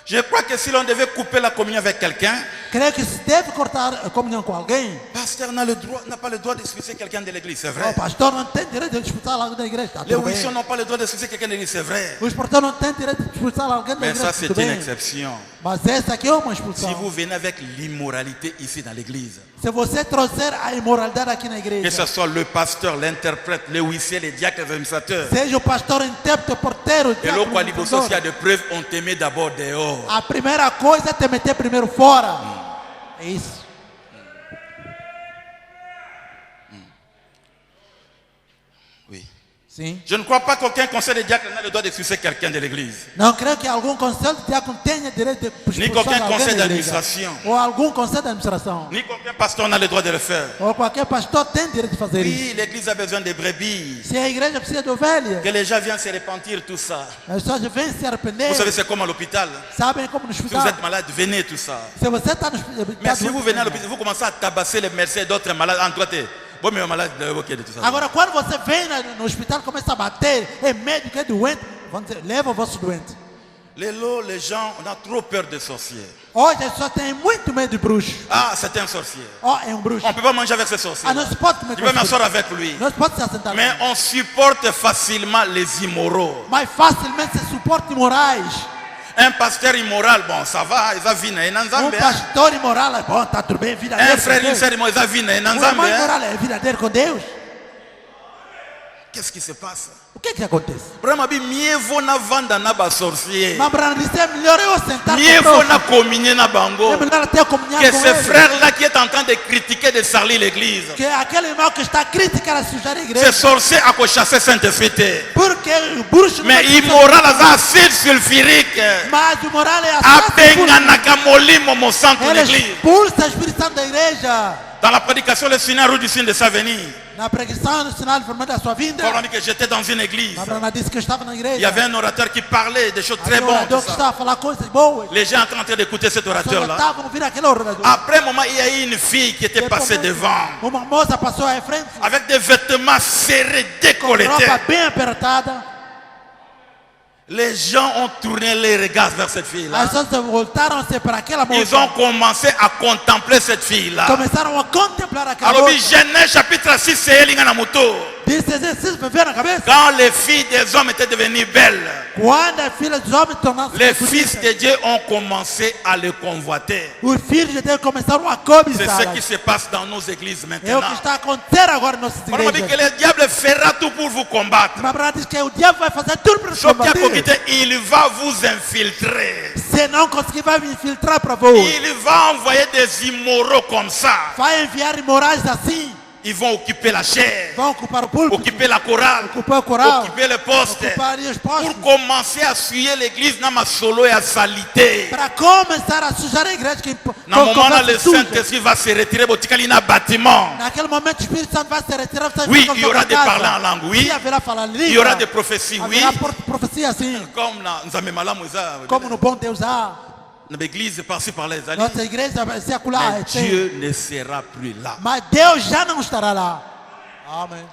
Je crois que si l'on devait couper la communion avec quelqu'un, Creio que se deve cortar a comunhão com alguém. le pasteur n'a pas le droit d'expulser quelqu'un de l'église, c'est O vrai. pastor não tem direito de expulsar alguém da igreja. Tá Les tudo bem. Wissons n'ont pas le droit d'expulser quelqu'un de l'église, c'est vrai. Os pastores não têm direito de expulsar alguém da Mais igreja. ça, c'est Tudo une bem. exception. Mas essa aqui é uma Si expulsão. vous venez avec l'immoralité ici dans l'église, Se você trouxer a imoralidade aqui na que igreja, ce soit le pasteur, l'interprète, les huissiers, les diacres, les administrateurs, seja o pastor, intérprete, o porteiro, o et l'eau diácono, quoi o s'il y fundador, a des preuves, on te met d'abord dehors. a primeira coisa é te meter primeiro fora. É isso. Oui. Sim. Je ne crois pas qu'aucun conseil de diacre n'a le droit d'expulser quelqu'un de l'église. Não creio que algum conselho de diácono tenha direito de Nem expulsar qualquer alguém conselho da de igreja. administração. Ou algum conselho de administração. Ni qu'aucun pasteur n'a le droit de le faire. Ou qualquer pastor tem direito de fazer isso. Oui, l'église a besoin de brebis. Se a igreja precisa de ovelhas, Que les gens viennent se repentir, tout ça. as pessoas vêm se arrepender. Vous savez, c'est comme à l'hôpital. Sabem como no Si vous hospital. êtes malade, venez, tout ça. Se você está no Mais si vous venez à l'hôpital, vous commencez à tabasser les médecins et d'autres malades en droite. Bon, mais malade, ok, de tout ça. Agora, quando você vem no hospital, começa a bater, é médico, é doente, vão dizer, leva o vosso doente. Les gens, on a trop peur des sorciers. Hoje as pessoas têm muito medo de bruxo. Ah, c'est un sorcier. Ó, é um bruxo. On ne peut pas manger avec ce sorcier. Ah, não se pode comer Je com vais esse m'asseoir bruxo. avec lui. Não se pode se assentar Mais com ele. on supporte facilement les immoraux. Mas facilmente se suporta imorais. Un pasteur immoral, bon, ça va, il va venir. Pastor imoral é bom, tá tudo bem, vida Un dele. frère, une sœur immoral, il va venir. Irmão imoral é vida dele com Deus. Qu'est-ce qui se passe? O que acontece? Vraiment, mieux vaut na vanda na ba sorcier. Mas para dizer, é melhor eu sentar Mieux com vaut Deus. na communier na bango. É melhor ter comunhão Que com ce ele. frère-là qui est en train de critiquer, de salir l'église. Que aquele irmão que está criticando a sujar a Ce igreja. sorcier a chasser Saint-Esprit. Porque o bruxo não Mais vai immoral, a acide sulfurique. Mas o moral é Apenga na camolimo mon santo Ele l'église. expulsa o Espírito Santo da igreja. Dans la prédication, le Seigneur roule du signe de sa venue. Na pregação, no sinal de formato da sua vinda. On dit que j'étais dans une église. Abraão disse que eu estava na Il y igreja. avait un orateur qui parlait des choses très Havia um bonnes. orador tout que ça. estava a falar coisas boas. Les gens étaient en train d'écouter cet Só orateur-là. estavam ouvindo aquele orador. Après un moment, il y a eu une fille qui était passée devant. Uma moça passou à frente. Avec des vêtements serrés, décolletés. Roupa bem apertada. Les gens ont tourné les regards vers cette As fille-là. pessoas voltaram-se para aquela Ils moça. ont commencé à contempler cette fille-là. Começaram a contemplar aquela Alors, moça. Genèse chapitre 6, c'est elle qui a moto. Disse exercício me veio na cabeça. Quand les filles des hommes étaient devenues belles, Quando a filha dos homens tornaram-se les bonitas, fils de Dieu ont commencé à les convoiter. os filhos de Deus começaram a C'est cobiçar. ce qui se passe dans nos églises É o maintenant. que está a acontecer agora em nossas On dit que igrejas. le diable fera tout pour vous combattre. Mas Abraão diz que o diabo vai fazer tudo para nos Sauf qu'il y a combater. quitté, il va vous infiltrer. Se não conseguir, vai me infiltrar para vós. Il va envoyer des immoraux comme ça. Vai enviar imorais assim. ils vão occuper la chair, vão ocupar o púlpito, occuper la chorale, ocupar o coral, occuper le poste, ocupar os postos, pour commencer à suyer l'église na masolo et à salité. para começar a sujar a igreja que Na moment là, le conversa suja. Saint-Esprit va se retirer, botikali na bâtiment. Naquele momento o Espírito Santo vai se retirar. Oui, il y aura des parlants en langue, oui. Haverá falar língua. Il y aura des prophéties, oui. Haverá profecia assim. Comme na Nzambe Malamu eza, Como no bom Deus há. na église par-ci par-là, ezali. Nossa igreja vai ser acolá. Mais Dieu ne sera plus là. Mas Deus já não estará lá. Amém.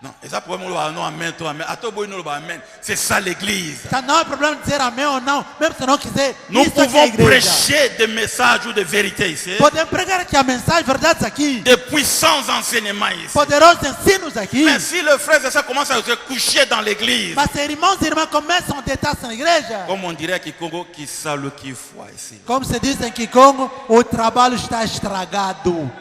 Non, et ça problème non amen, toi amen. Ato boy no amen. C'est ça l'église. Ça não é problema de dizer amém ou não, mesmo se não quiser. Nous Isso aqui é a pouvons igreja. prêcher des messages ou des vérités ici. Podemos pregar aqui a mensagem, verdades aqui. Des puissants enseignements ici. Poderosos ensinos aqui. Mais si le frère et ça commence à se coucher dans l'église, Mas se irmãos e irmãs começam a deitar-se na igreja, comme on dirait que Congo qui sale qui foi ici. como se diz em Kikongo, o trabalho está estragado.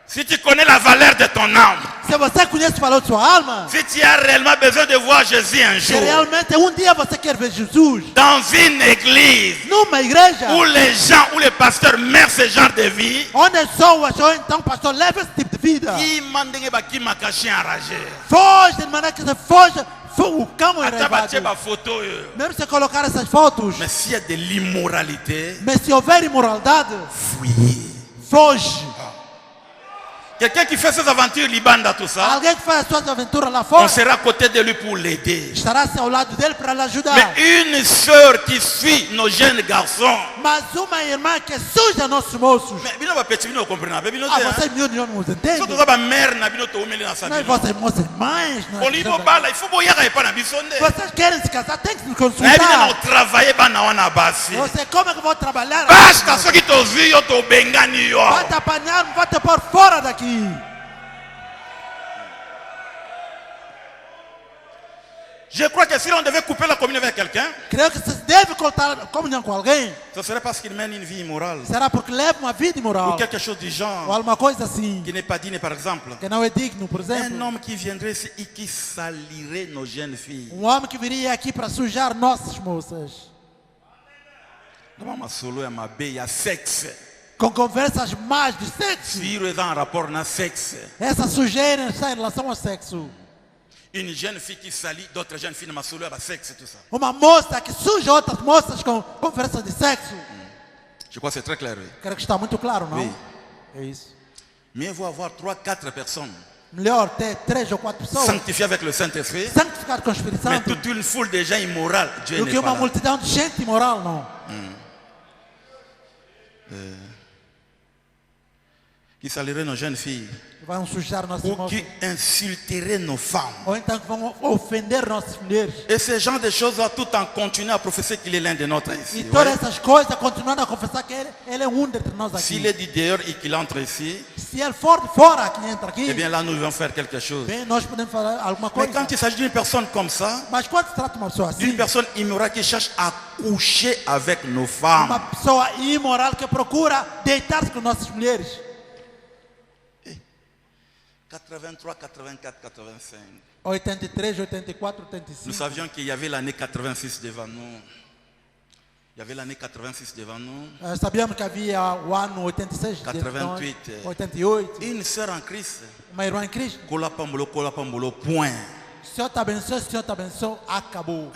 Si tu connais la valeur de ton âme, Se você conhece o valor de sua alma, si tu as réellement besoin de voir Jésus un se jour, realmente um dia você quer ver Jesus dans une église numa igreja, où les gens, où les pasteurs mènent ce genre de vie, onde as pessoas, ou então pastor, leva esse tipo de vida. qui mandenge baki makashi enragé. Foge, de maneira que você foge, o cão é Ata batie enraivado. ba photo. Mesmo se colocar essas fotos, Mais s'il y a de l'immoralité, mas se houver imoralidade, fuyez. foge. Quelqu'un qui fait ses aventures libanda tout ça, Alguém que faz as suas aventuras lá on fora, sera à côté de lui pour l'aider. estará-se ao lado dele para lhe ajudar. Mais une sœur qui suit nos jeunes garçons, Mas uma irmã que suja nossos moços. mais bino ba petit bino comprendre, bino Ah, te. vocês miúdos não nos entendem. Surtout ça ba mère na bino to umeli na Não é sabi. vossas moças mães. Não é Olivo bala, il faut boyaka e pa na bisonde. vocês querem se casar, tem que se Na bino consultar. no travailler ba na wana basi. Você como é que vou trabalhar? Basta soki to zi yo to bengani yo. Vai te apanhar, vai te pôr fora daqui. Je crois que si on devait couper la communion avec quelqu'un, Creio que se deve cortar a comunhão com alguém, ce serait parce qu'il mène une vie immorale. será porque leva uma vida Ou imoral. quelque chose du Ou genre alguma coisa assim, qui n'est pas digne, par exemple. que não é digno, por Un exemplo. homme qui viendrait ici et qui salirait nos jeunes filles. Homem que viria aqui para sujar nossas moças. Dans ma solo et ma bé, il y a sexe. Com conversas más de sexo. Fille est en rapport na sexe. Essa sujeira está em relação ao sexo. Une jeune fille qui salit d'autres jeunes filles dans ma solo et sexe, tout ça. Uma moça que suja outras moças com conversas de sexo. Je crois que c'est très clair. Oui. Quero que está muito claro, não? Oui. É isso. Mieux vaut avoir 3, 4 personnes Melhor ter 3 ou 4 pessoas. sanctifiées avec le Saint-Esprit, Santificado com o Espírito mais Santo. toute une foule de gens immoraux. Dieu Do n'est que pas uma là. multidão de gente imoral, não. Qui salirait nos jeunes filles Que vão sujar nossas ou moças. qui insulterait nos femmes. Ou então que vão ofender nossas mulheres. Et ce genre de choses-là, tout en continuant à prophétiser qu'il est l'un de nôtres E ici. todas Ouais. essas coisas, continuando a confessar que ele é um dentre nós S'il aqui. est dit dehors et qu'il entre ici, Se ele for de fora, que entra aqui, eh bien là, nous devons faire quelque chose. bem, nós podemos fazer alguma Mais coisa. quand il s'agit d'une personne comme ça, Mas quando se trata de uma pessoa assim, d'une personne immorale qui cherche à coucher avec nos femmes, uma pessoa imoral que procura deitar-se com nossas mulheres. 83, 84, 85. 83, 84, Nous 85. savions qu'il y avait l'année 86 devant nous. Il y avait l'année 86 devant nous. Sabíamos que havia o ano 86, 88. 88. Et une sœur en Christ. Uma irmã em Cristo. Kola pambolo, point. Senhor te abençoe, acabou.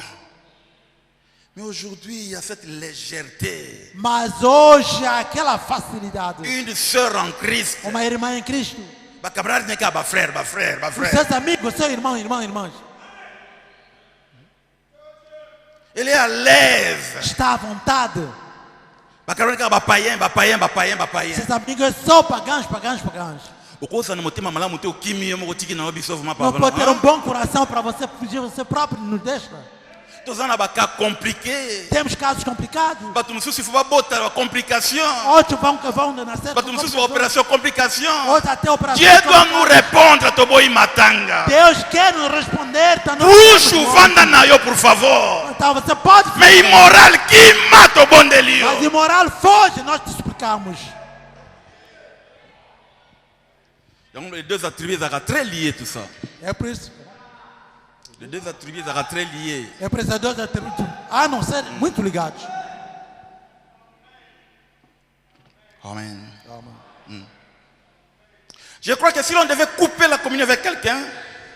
Mais aujourd'hui, il y a cette légèreté. Mas hoje há aquela facilidade. Une sœur en Christ. Uma irmã em Cristo. Ba camarade n'est qu'à ba frère. Os seus amigos, seu irmão, irmãs. Elle est à l'aise. Está à vontade. Ba camarade n'est qu'à ba païen. Seus amigos são pagãos. Okosa na motema malamu te okimi yo moko tiki na biso vuma Não papa. pode ter bom coração para você fugir você próprio, nos deixa. Tozana ba cas compliqué. Temos casos complicados. Bato mususu faut ba bota ba complication. Outros vão nascer. Bato mususu ba opération complication. Outros até operação. Dieu doit nous répondre toboy matanga. Deus quer nos responder. Tá Puxa vanda na yo por favor. Então você pode. Mais immoral qui mata o bom Mas delio. imoral foge, nós te explicamos. Donc les deux attributs sont très liés tout ça. É por isso. Les deux attributs sont très liés. É por isso dois atributos. A não ser muito ligados. Amen. Je crois que si l'on devait couper la communion avec quelqu'un,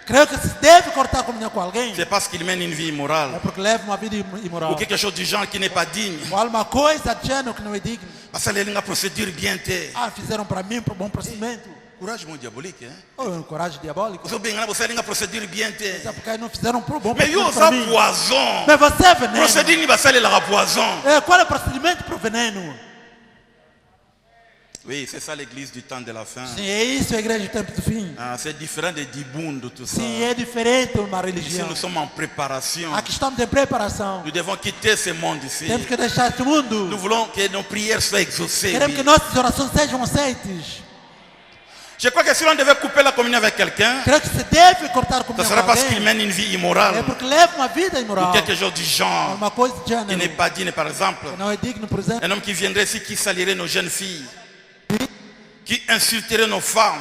Creio que se deve cortar a comunhão com alguém c'est parce qu'il mène une vie immorale. é porque leva uma vida Ou imoral. quelque chose du genre qui n'est pas digne. Ou alguma coisa de gênero que não é digno. Parce que les procédure bien té. Ah, fizeram para mim, para bom procedimento. Courage mon diabolique. Hein? Oh, coragem diabólica. Vous avez une procédure bien té. Sabe porque não fizeram para bom Mais yo, procedimento ça para mim. poison. Mas você é veneno. Procédure ni basale la poison. Qual é o procedimento para o veneno? Oui, c'est ça l'église du temps de la fin. Sim, é isso a igreja do tempo do fim. Ah, c'est différent de Dibundo, tout ça. Sim, é diferente uma Ici, religião. nous sommes en préparation. Aqui estamos em preparação. Nous devons quitter ce monde ici. Temos que deixar este mundo. Nous voulons que nos prières soient exaucées. Queremos que nossas orações sejam aceitas. Je crois que si l'on devait couper la communion avec quelqu'un, Creio que se deve cortar a ce comunhão com serait parce qu'il alguém. mène une vie immorale. É porque leva uma vida Ou imoral. quelque chose du genre Uma coisa de qui n'est gênero. pas digne, par exemple. Que não é digno, por exemplo. Un homme qui viendrait ici, qui salirait nos jeunes filles, qui insulterait nos femmes,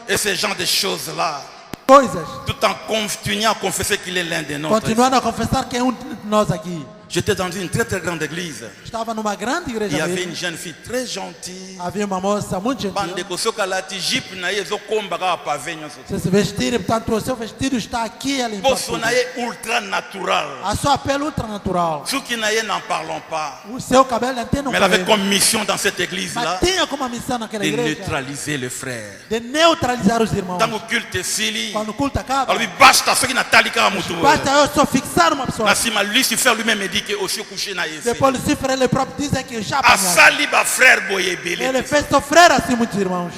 et ce genre de choses-là, Coisas. tout en continuant à confesser qu'il est l'un des nôtres. Continuando a confessar que é de nós aqui. J'étais dans une très très grande église. Estava numa grande Il y igreja avait mesmo. une jeune fille très gentille. Havia uma moça muito gentil. Bandeko soka lati jipe na ye ezokomba kaka pave nyonso. Se se vestir, portanto, o seu vestido está aqui, ela Poso na ye ultra natural. a sua pele ultranatural. Suki na ye n'en parlons pas. O seu cabelo não tem no Mais elle avait cabelo. comme mission dans cette église-là Mas tinha como a missão naquela de igreja neutraliser le frère. de neutralizar os irmãos. Dans le culte sili, Quando o culto acaba, alors basta ceux qui n'attendent qu'à mutu. basta eu só fixar uma pessoa. Na sima Lucifer lui-même dit que aussi couché na ye. Depois Lucifer, ele próprio diz que eu já apanhei. Asali ba frère boye belé. Ele fez sofrer assim muitos irmãos.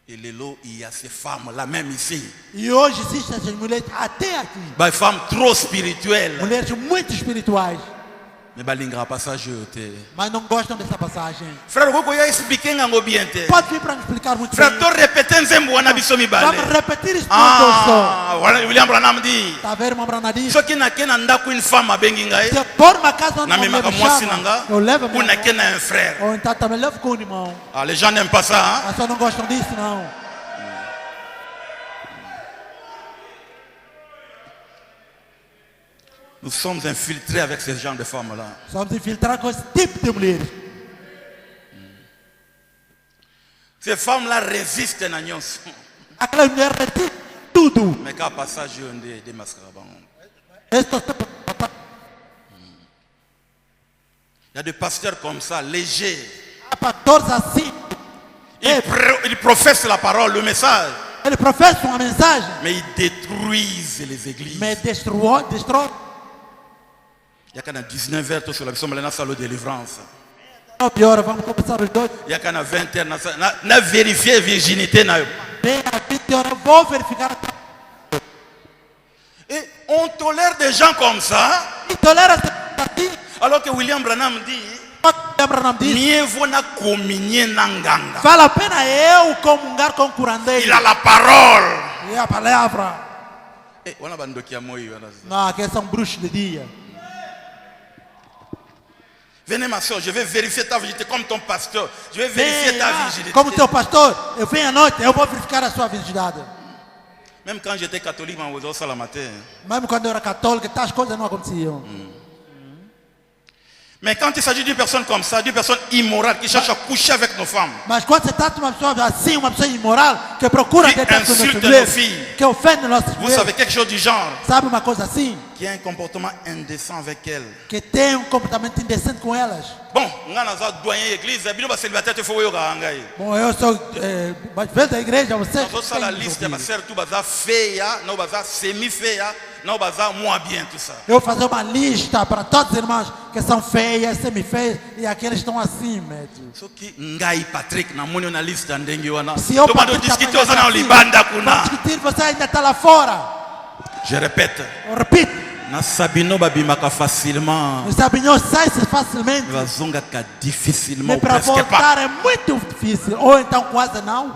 Et lelo il y a ces femmes là même ici. E hoje existem essas mulheres até aqui. Ba femmes trop spirituelles. Mulheres muito espirituais. Mais balingra passage te. Mas não gostam dessa passagem. Frère koko ya expliquer ngango bien te. Pode vir para me explicar muito Frère bem. to répéter nzembo wana biso mibale. Vamos repetir isso tudo só. Ah, voilà William Branham dit. Tá vendo, irmão Branadinho? Soki na kena ndako une femme abengi ngai. Se eu for uma casa onde Na uma memaka mulher me mwasi chama, nanga. eu levo a minha Una irmã. kena un frère. Ou então também levo com o irmão. Ah, les gens n'aiment pas ça. Hein? As pessoas não gostam disso, não. Nous sommes infiltrés avec ce genre de femmes-là. Somos infiltrados com esse tipo de mulheres. Ces femmes-là résistent à nyonso. Aquela mulher retira tudo. Mais qu'à passage de mascarabang. Il y a des pasteurs comme ça, légers. Há pastores assim. Ils professent la parole, le message. Ele professa uma mensagem, Mais ils détruisent les églises. mas destrói. Il y a qu'à 19h, tout sur la mission, mais dans salle de délivrance. 9 horas, vamos começar os dois. Il y a qu'à 20h, na vérifier virginité. Bem, às 20 horas, vou verificar. Et on tolère des gens comme ça, E tolera assim. alors que William Branham dit, Lembra não disso? mieux vaut na communier nanganga. Vale a pena eu comungar com o curandeiro. Il a la parole. E a palavra. On a bandoki ya moyo. Não, aqui são bruxos de dia. Venez ma soeur, je vais vérifier ta virginité comme ton pasteur. Je vais vérifier ta virginité. Como teu pastor, eu venho à noite, eu vou verificar a sua virgindade. Même quand j'étais catholique, je faisais ça la matin. Mesmo quando eu era católico, tais coisas não aconteciam. Mais quand il s'agit d'une personne comme ça, d'une personne immorale qui cherche à coucher avec nos femmes, Mas quando se trata de uma pessoa assim, uma pessoa imoral, que procura Que deitar com insulte nossas mulheres, nos filhos. que ofende nossas vous savez mulheres, quelque chose du genre, sabe uma coisa assim? qui a un comportement indécent avec elle. Que tem comportamento indecente com elas. Bon, nga naza doyen église, bino ba célibataire te faut yoka ngai. Bom, eu sou mais vezes da igreja, vocês Nazo sala liste ba sœur tout baza feia, non baza semi feia, non baza moins bien tout ça. eu fazer uma lista para todos os irmãos que são feias, semi-feias e aqueles que estão acima. Soki ngai Patrick na moni na liste ndenge wana. Se eu To bando discuter oza na libanda para kuna. discutir, você ainda está lá fora. Je répète, Eu repito, na sabino babimaka facilement. os sabinhos saem facilmente, Bazonga ka difficilement mas ou para presque pas. voltar é muito difícil, ou então quase não.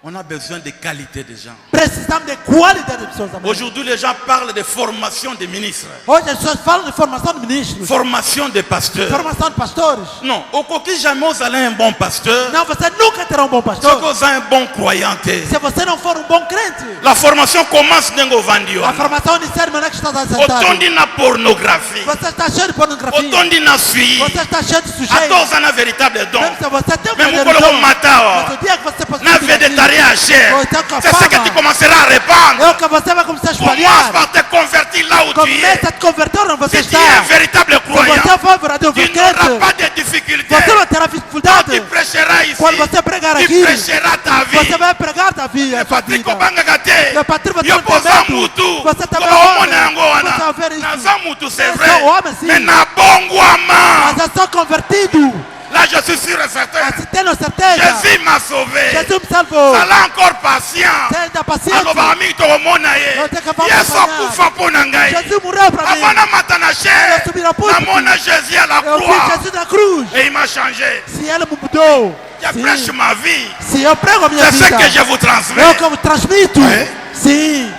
On a besoin de qualité de gens. Precisamos de qualidade de pessoas, amém. Aujourd'hui, les gens parlent de formation des ministres. Hoje as pessoas falam de formação de ministros, Formation des pasteurs. formação de pastores. Non, au coquille jamais vous allez un bon pasteur. Não, você nunca terá um bom C'est pastor que vous avez un bon croyant. se você não for um bom crente. La formation commence dans vendu. A formação inicial não é que está Autant sentado. de pornographie. Você está cheio de pornografia. Autant de suite. Você está cheio de À sujeira. tous, on a véritable don. Mesmo se você tem um Mais vous verdadeiro pouvez dom, matar. mas o dia que você N'a possui fait de tarer à chair. C'est ce que tu commenceras à répandre. é o que você vai começar a Commence espalhar. par te convertir là où tu es. Começa a te converter onde você Si tu es un está. véritable Se croyant, você for um verdadeiro tu n'auras crente, pas de difficultés. você não terá Quand tu dificuldade. prêcheras ici, Quando você pregar tu aqui, prêcheras ta vie. você vai pregar da vida, a sua Patrick vida. Obangagate, Le Patrick yo você posa não tem mutu, medo. Você também Como olha. omona yango wana. Você vai ver isso. Naza mutu, c'est Você vrai. é um homem, sim. Mais na bongwama. Mas é só convertido. Là, je suis sûr et certain. Assim, tendo certeza. Jésus m'a sauvé. Jesus me salvou. Ça l'a encore patient. Você ainda paciente. aloba ami tokomona ye Não tem que falar yesu amanhã. akufa mpo na ngai Jesus morreu para mim. avant namata na chair Eu subi na ponte. namona jésus à la Eu vi croix Jesus na cruz. et il m'a changé. Se ele me mudou. Je prêche ma vie. Se eu prego a minha C'est ce vida. que je vous É transmets. o que eu transmito. É? Sim.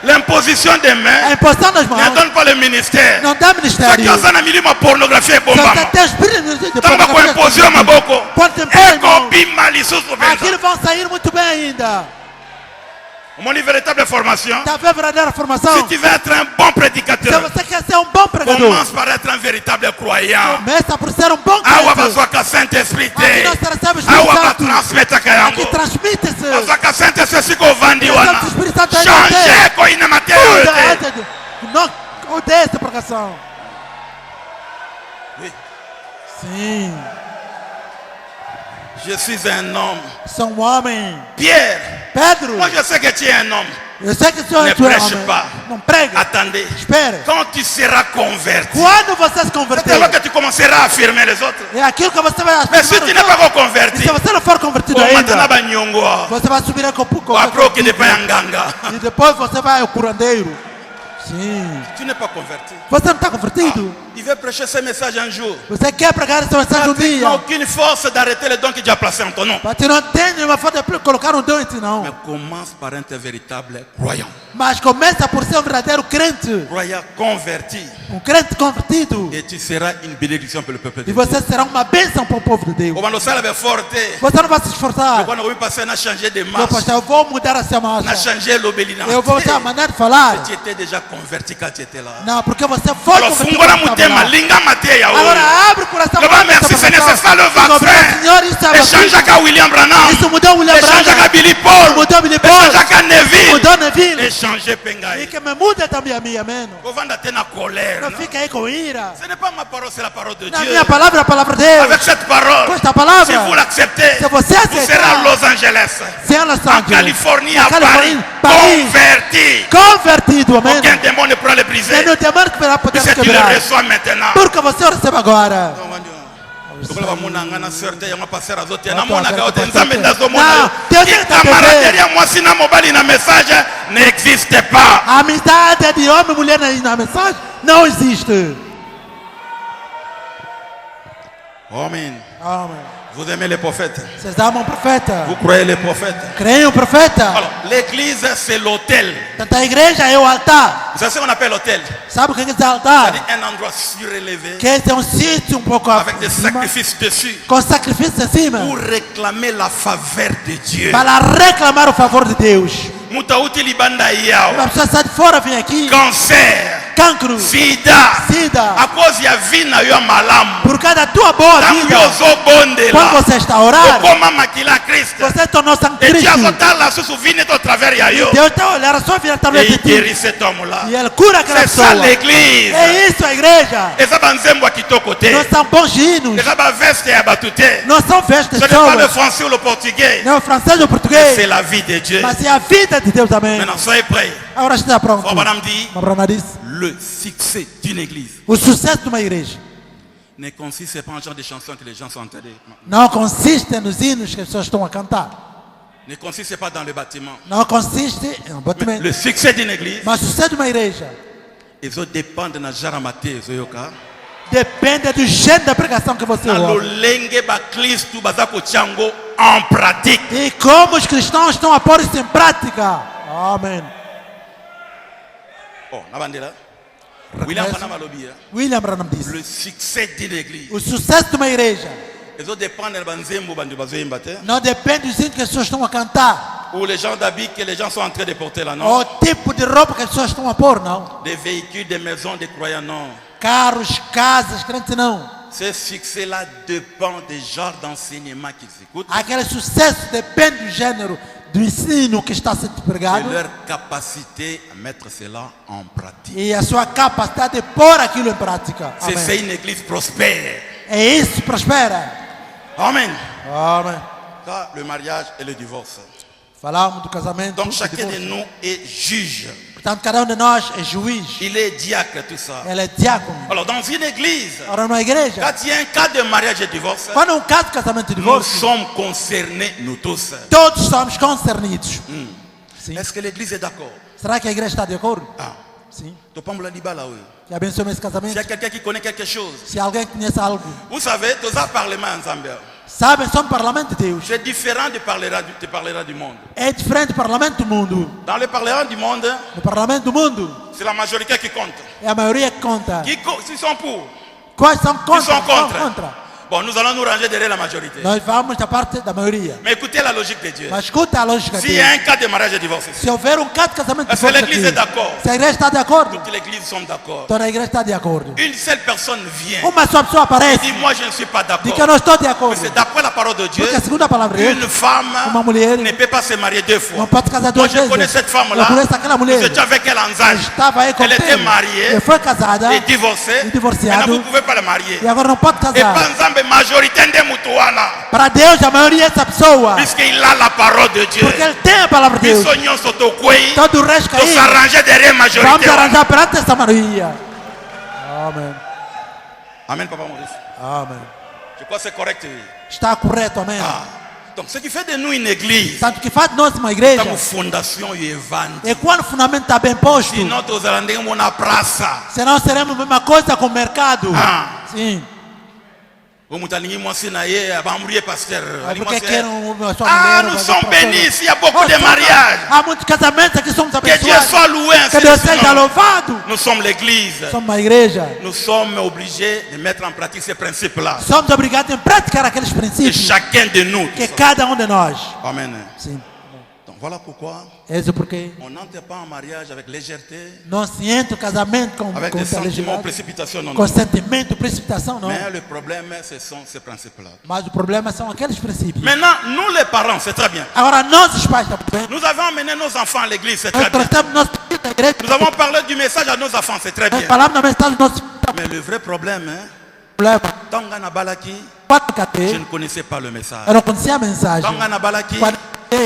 L'imposition des A mains imposição das ne mãos donne pas le ministère. não dá Ceux ministério. qui ont mis ma pornographie et Você bombama. tem espírito de Tamba com imposição maboko. Quando tem pão, irmão, Ekobima lisusu penza. aquilo vão sair muito bem ainda. Mon véritable formation. Está a ver a verdadeira formação? Si tu veux être un bon Se prédicateur, você quer ser um bom pregador, commence par être un véritable croyant. começa por ser um bom Awa crente. bazwaka Saint-Esprit Aqui te. nós recebemos Awa Espírito Santo. batransmetaka Aqui yango. transmite-se. Bazwaka Saint-Esprit siko vandi wana. Recebemos Espírito Santo aí na Changer terra. koina mateyo Muda te. antes de... Não odeia essa pregação. Oui. Sim. Je suis un homme. Sou um homem. Pierre, Pedro, moi je sais que tu es un homme. eu sei que o senhor Ne é um prêche homem. pas. Não prega. Attendez. Espere. Quand tu seras converti, Quando você se c'est converter, alors que tu commenceras à affirmer les autres. é aquilo que você vai Mais si afirmar tu os n'es pas outros. encore converti, E se você não for convertido maintenant ainda, banyongo. você vai subir com Après au de nganga. e depois você vai ao curandeiro. Sim. Tu n'es pas converti. Você não está convertido? Il veut prêcher ce message un jour. Você quer pregar essa mensagem um Tu n'as dia? aucune force d'arrêter le don que Dieu a placé en ton nom. Mas tu não tem nenhuma forma de colocar um dom em ti, Mais não. commence par un véritable croyant. Mas começa por ser um verdadeiro crente. Croyant converti. Um crente convertido. Et tu seras une bénédiction pour le peuple de E Dieu. você será uma bênção para o povo de Deus. Quando você é forte, Você não vai se esforçar. quando eu passei a changer de Meu marche, pastor, eu vou mudar essa a marcha. changer l'obédience. Eu vou mudar a maneira de falar. Tu étais déjà converti quand tu étais là. Não, porque você foi Alors convertido. fungula quando mutema, estava lá. linga mateya. Agora abre o coração. Le merci Seigneur, c'est ça le vaccin. Senhor, isso é Échange vacina. avec William Branham. Isso mudou o William Échange Branham. avec Billy Paul. Mudou Billy Paul. Échange avec Neville. Mudou Neville. Échanger E pengai. que me muda também a minha, amém. Kovanda tena colère. Não non? fica aí com ira. Ce n'est pas ma parole, c'est la parole de Na Dieu. minha palavra é a palavra de Deus. Avec cette parole, Com esta si palavra, vous l'acceptez, se você vous aceitar, serez à Los Angeles, se ela en Santos, Californie, na à Paris, Califórnia, Paris, converti. convertido, amém. Aucun démon ne pourra le briser. É no demônio que vai poder Puisque tu le quebrar. reçois maintenant. Porque você recebe agora. lokola bamonanga na sœur te yango paster azotia Watu namonaka yo wazali te nzambe kupasete. ndazomona Na, yo Dieu est camaraderie ya mwasi na mobali na message n'existe pas. A amizade de homem e mulher na mensagem não existe. Amen. Amém. Vous aimez les prophètes? Vocês amam o profeta? Vous croyez les prophètes? Creem o profeta? Alors, l'église c'est l'autel. Tanto a igreja é o altar. C'est ce qu'on appelle l'autel. Sabe o que é esse altar? C'est un endroit surélevé Que esse é um sítio um pouco avec des acima, sacrifices dessus com sacrifício em cima, pour réclamer la faveur de Dieu. para reclamar o favor de Deus. Mutauti libanda yao. Uma pessoa sai de fora, vem aqui, Cancer, cancro, sida, sida, à cause ya vie na yo malamu. por causa da tua boa Tango vida. yo zobondela. Quando você está a orar, Okoma makila Christ. você tornou-se um Et Dieu Cristo. azotala susu vine au travers ya yo. Deus está a olhar a sua vida através Et de il ti. guérit cet homme-là. E Ele cura aquela C'est ça pessoa. l'église. É isso a igreja. Eza banzembo ya kitoko te. Não são bons hinos. Eza ba veste ya batu te. Não são festas Ce n'est pas le pessoas. français ou le portugais. Não é o francês ou o C'est português. la vie de Dieu. Mas é a vida de Deus também. Maintenant, soyez prêts. Agora está pronto. Frère Branham dit, Abraão disse. le succès d'une église O sucesso de uma igreja ne consiste pas en genre de chansons que les gens sont entendus. não consiste nos hinos que as pessoas estão a cantar. Ne consiste pas dans le bâtiment. Não consiste em um batimento. Le succès d'une église, Mas o sucesso de uma igreja ils dépendent de jaramate zoyoka. depende do jeito da pregação que você Na ouve. lolenge ba Kristu bazako chango en pratique. E como os cristãos estão a pôr isso em prática. Amém. Oh, Nabandela. William Branham alobi, William Branham disse: le succès d'une église. o sucesso de uma igreja Ils ont dépendre banzembo bandu bazoyemba te. não depende do jeito que as pessoas estão a cantar, Ou les gens d'habits que les gens sont en train de porter là, non? ou o tipo de roupa que as pessoas estão a pôr, não. Des véhicules, des maisons, des croyants, non. Carros, casas, crentes não. Ce succès-là dépend des genres d'enseignement qu'ils écoutent, Aquele sucesso depende do gênero do ensino que está sendo de pregado leur capacité à mettre cela en pratique. e a sua capacidade de pôr aquilo em prática. C'est Amém. une église prospère. É isso, prospera. Amen. Amém. Ça, le mariage et le divorce. Falamos do casamento. Donc do chacun de divórcio. nous est juge. Portanto, cada de nós é juiz. Il est diacre, tout ça. Ele é diácono. Alors dans une église, Ora, numa igreja, quand il y a un cas de mariage et divorce, quando um caso de casamento e nous divórcio, sommes concernés, nous tous. todos somos concernidos. Sim. Est-ce que l'église est d'accord? Será que a igreja está de acordo? Ah, Sim. tu peux me le dire là, oui. Que abençoe esse S'il y casamento. a quelqu'un qui connaît quelque chose, Se alguém conhece algo, vous savez, tous ça parlement ensemble. sabem, somos parlamento de Deus. C'est différent du parlera du monde. É diferente do parlamento do mundo. Dans le parlement du monde, No parlamento do mundo, c'est la majorité qui compte. é a maioria que conta. S'ils sont pour, Quais são ils contra? sont São contre. contra. Bon, nous allons nous ranger derrière la majorité. Nós vamos da parte da maioria. Mais écoutez la logique de Dieu. Mas escuta a lógica S'il y a dele. un cas de mariage et divorce, Se houver um caso de casamento est-ce que l'église est d'accord? se a igreja está de acordo, Toute l'église sommes d'accord. toda a igreja está de acordo. Une seule personne vient. Uma só pessoa aparece Dit moi je ne suis pas de que eu d'accord. não estou de Mais acordo. c'est d'après la parole de Dieu. Porque segundo a palavra de Une Deus, femme uma mulher ne peut pas se marier deux fois. não pode casar Moi duas je connais vezes. cette Eu femme-là. conheço aquela Nous mulher. étions avec elle en Zage. Estava aí com Elle était mariée ele foi casada et divorcée. e divorciado. Maintenant vous ne pouvez pas la marier. E agora não pode Et casar. pas en majorité de Mutuana. Para Deus, a maioria é essa pessoa. Puisqu'il a la parole de Dieu. Porque ele tem a palavra de Deus. Ils sont sotokwei. Todo o resto Pour aí, s'arranger derrière vamos majorité. arranjar perante essa maioria. Amém. Amen, Papa Maurice. Amém. Je crois que c'est correct. Oui. Está correto, amém. Ah. Donc ce qui fait de nous une église, Tanto que faz de nós uma igreja comme fondation et vente. é quando o fundamento está bem posto. Sinon, nous allons na praça. Senão seremos a mesma coisa com o mercado. Ah. Sim. Vous m'entendez, moi c'est naïe, abambrié pasteur. É Moi, porque c'est- querem uma só Ah, mulher, nous uma sommes só bénis, pessoa. il y a beaucoup de Nós somos- mariages. Há muitos casamentos aqui somos Que Dieu abençoados. soit loué. ainsi Que de Deus suite. seja louvado. Nous sommes l'église. Somos uma igreja. Nous sommes obligés de mettre en pratique ces principes-là. Somos obrigados a praticar aqueles Et princípios chacun de nous. que cada um de nós. Amen. Sim. Donc voilà pourquoi Esse porque on n'entre pas en mariage avec légèreté, não se entra o casamento com avec des sentiments, legitimidade, précipitation. Non, com non. sentimento, precipitação, não. Mais le problème, ce sont ces principes-là. Mas o problema são aqueles princípios. Maintenant, nous les parents, c'est très bien. Agora, nós, os pais, também, Nous avons emmené nos enfants à l'église, c'est très nós bien. tratamos nossos filhos da igreja. Nous avons parlé du message à nos enfants, c'est très Nós bien. falamos na mensagem dos nossos filhos. Mais le vrai problème, hein, Problema. Tangana Balaki, Quando je catei, ne connaissais pas le message. eu não conhecia a mensagem. Tangana Balaki, Quando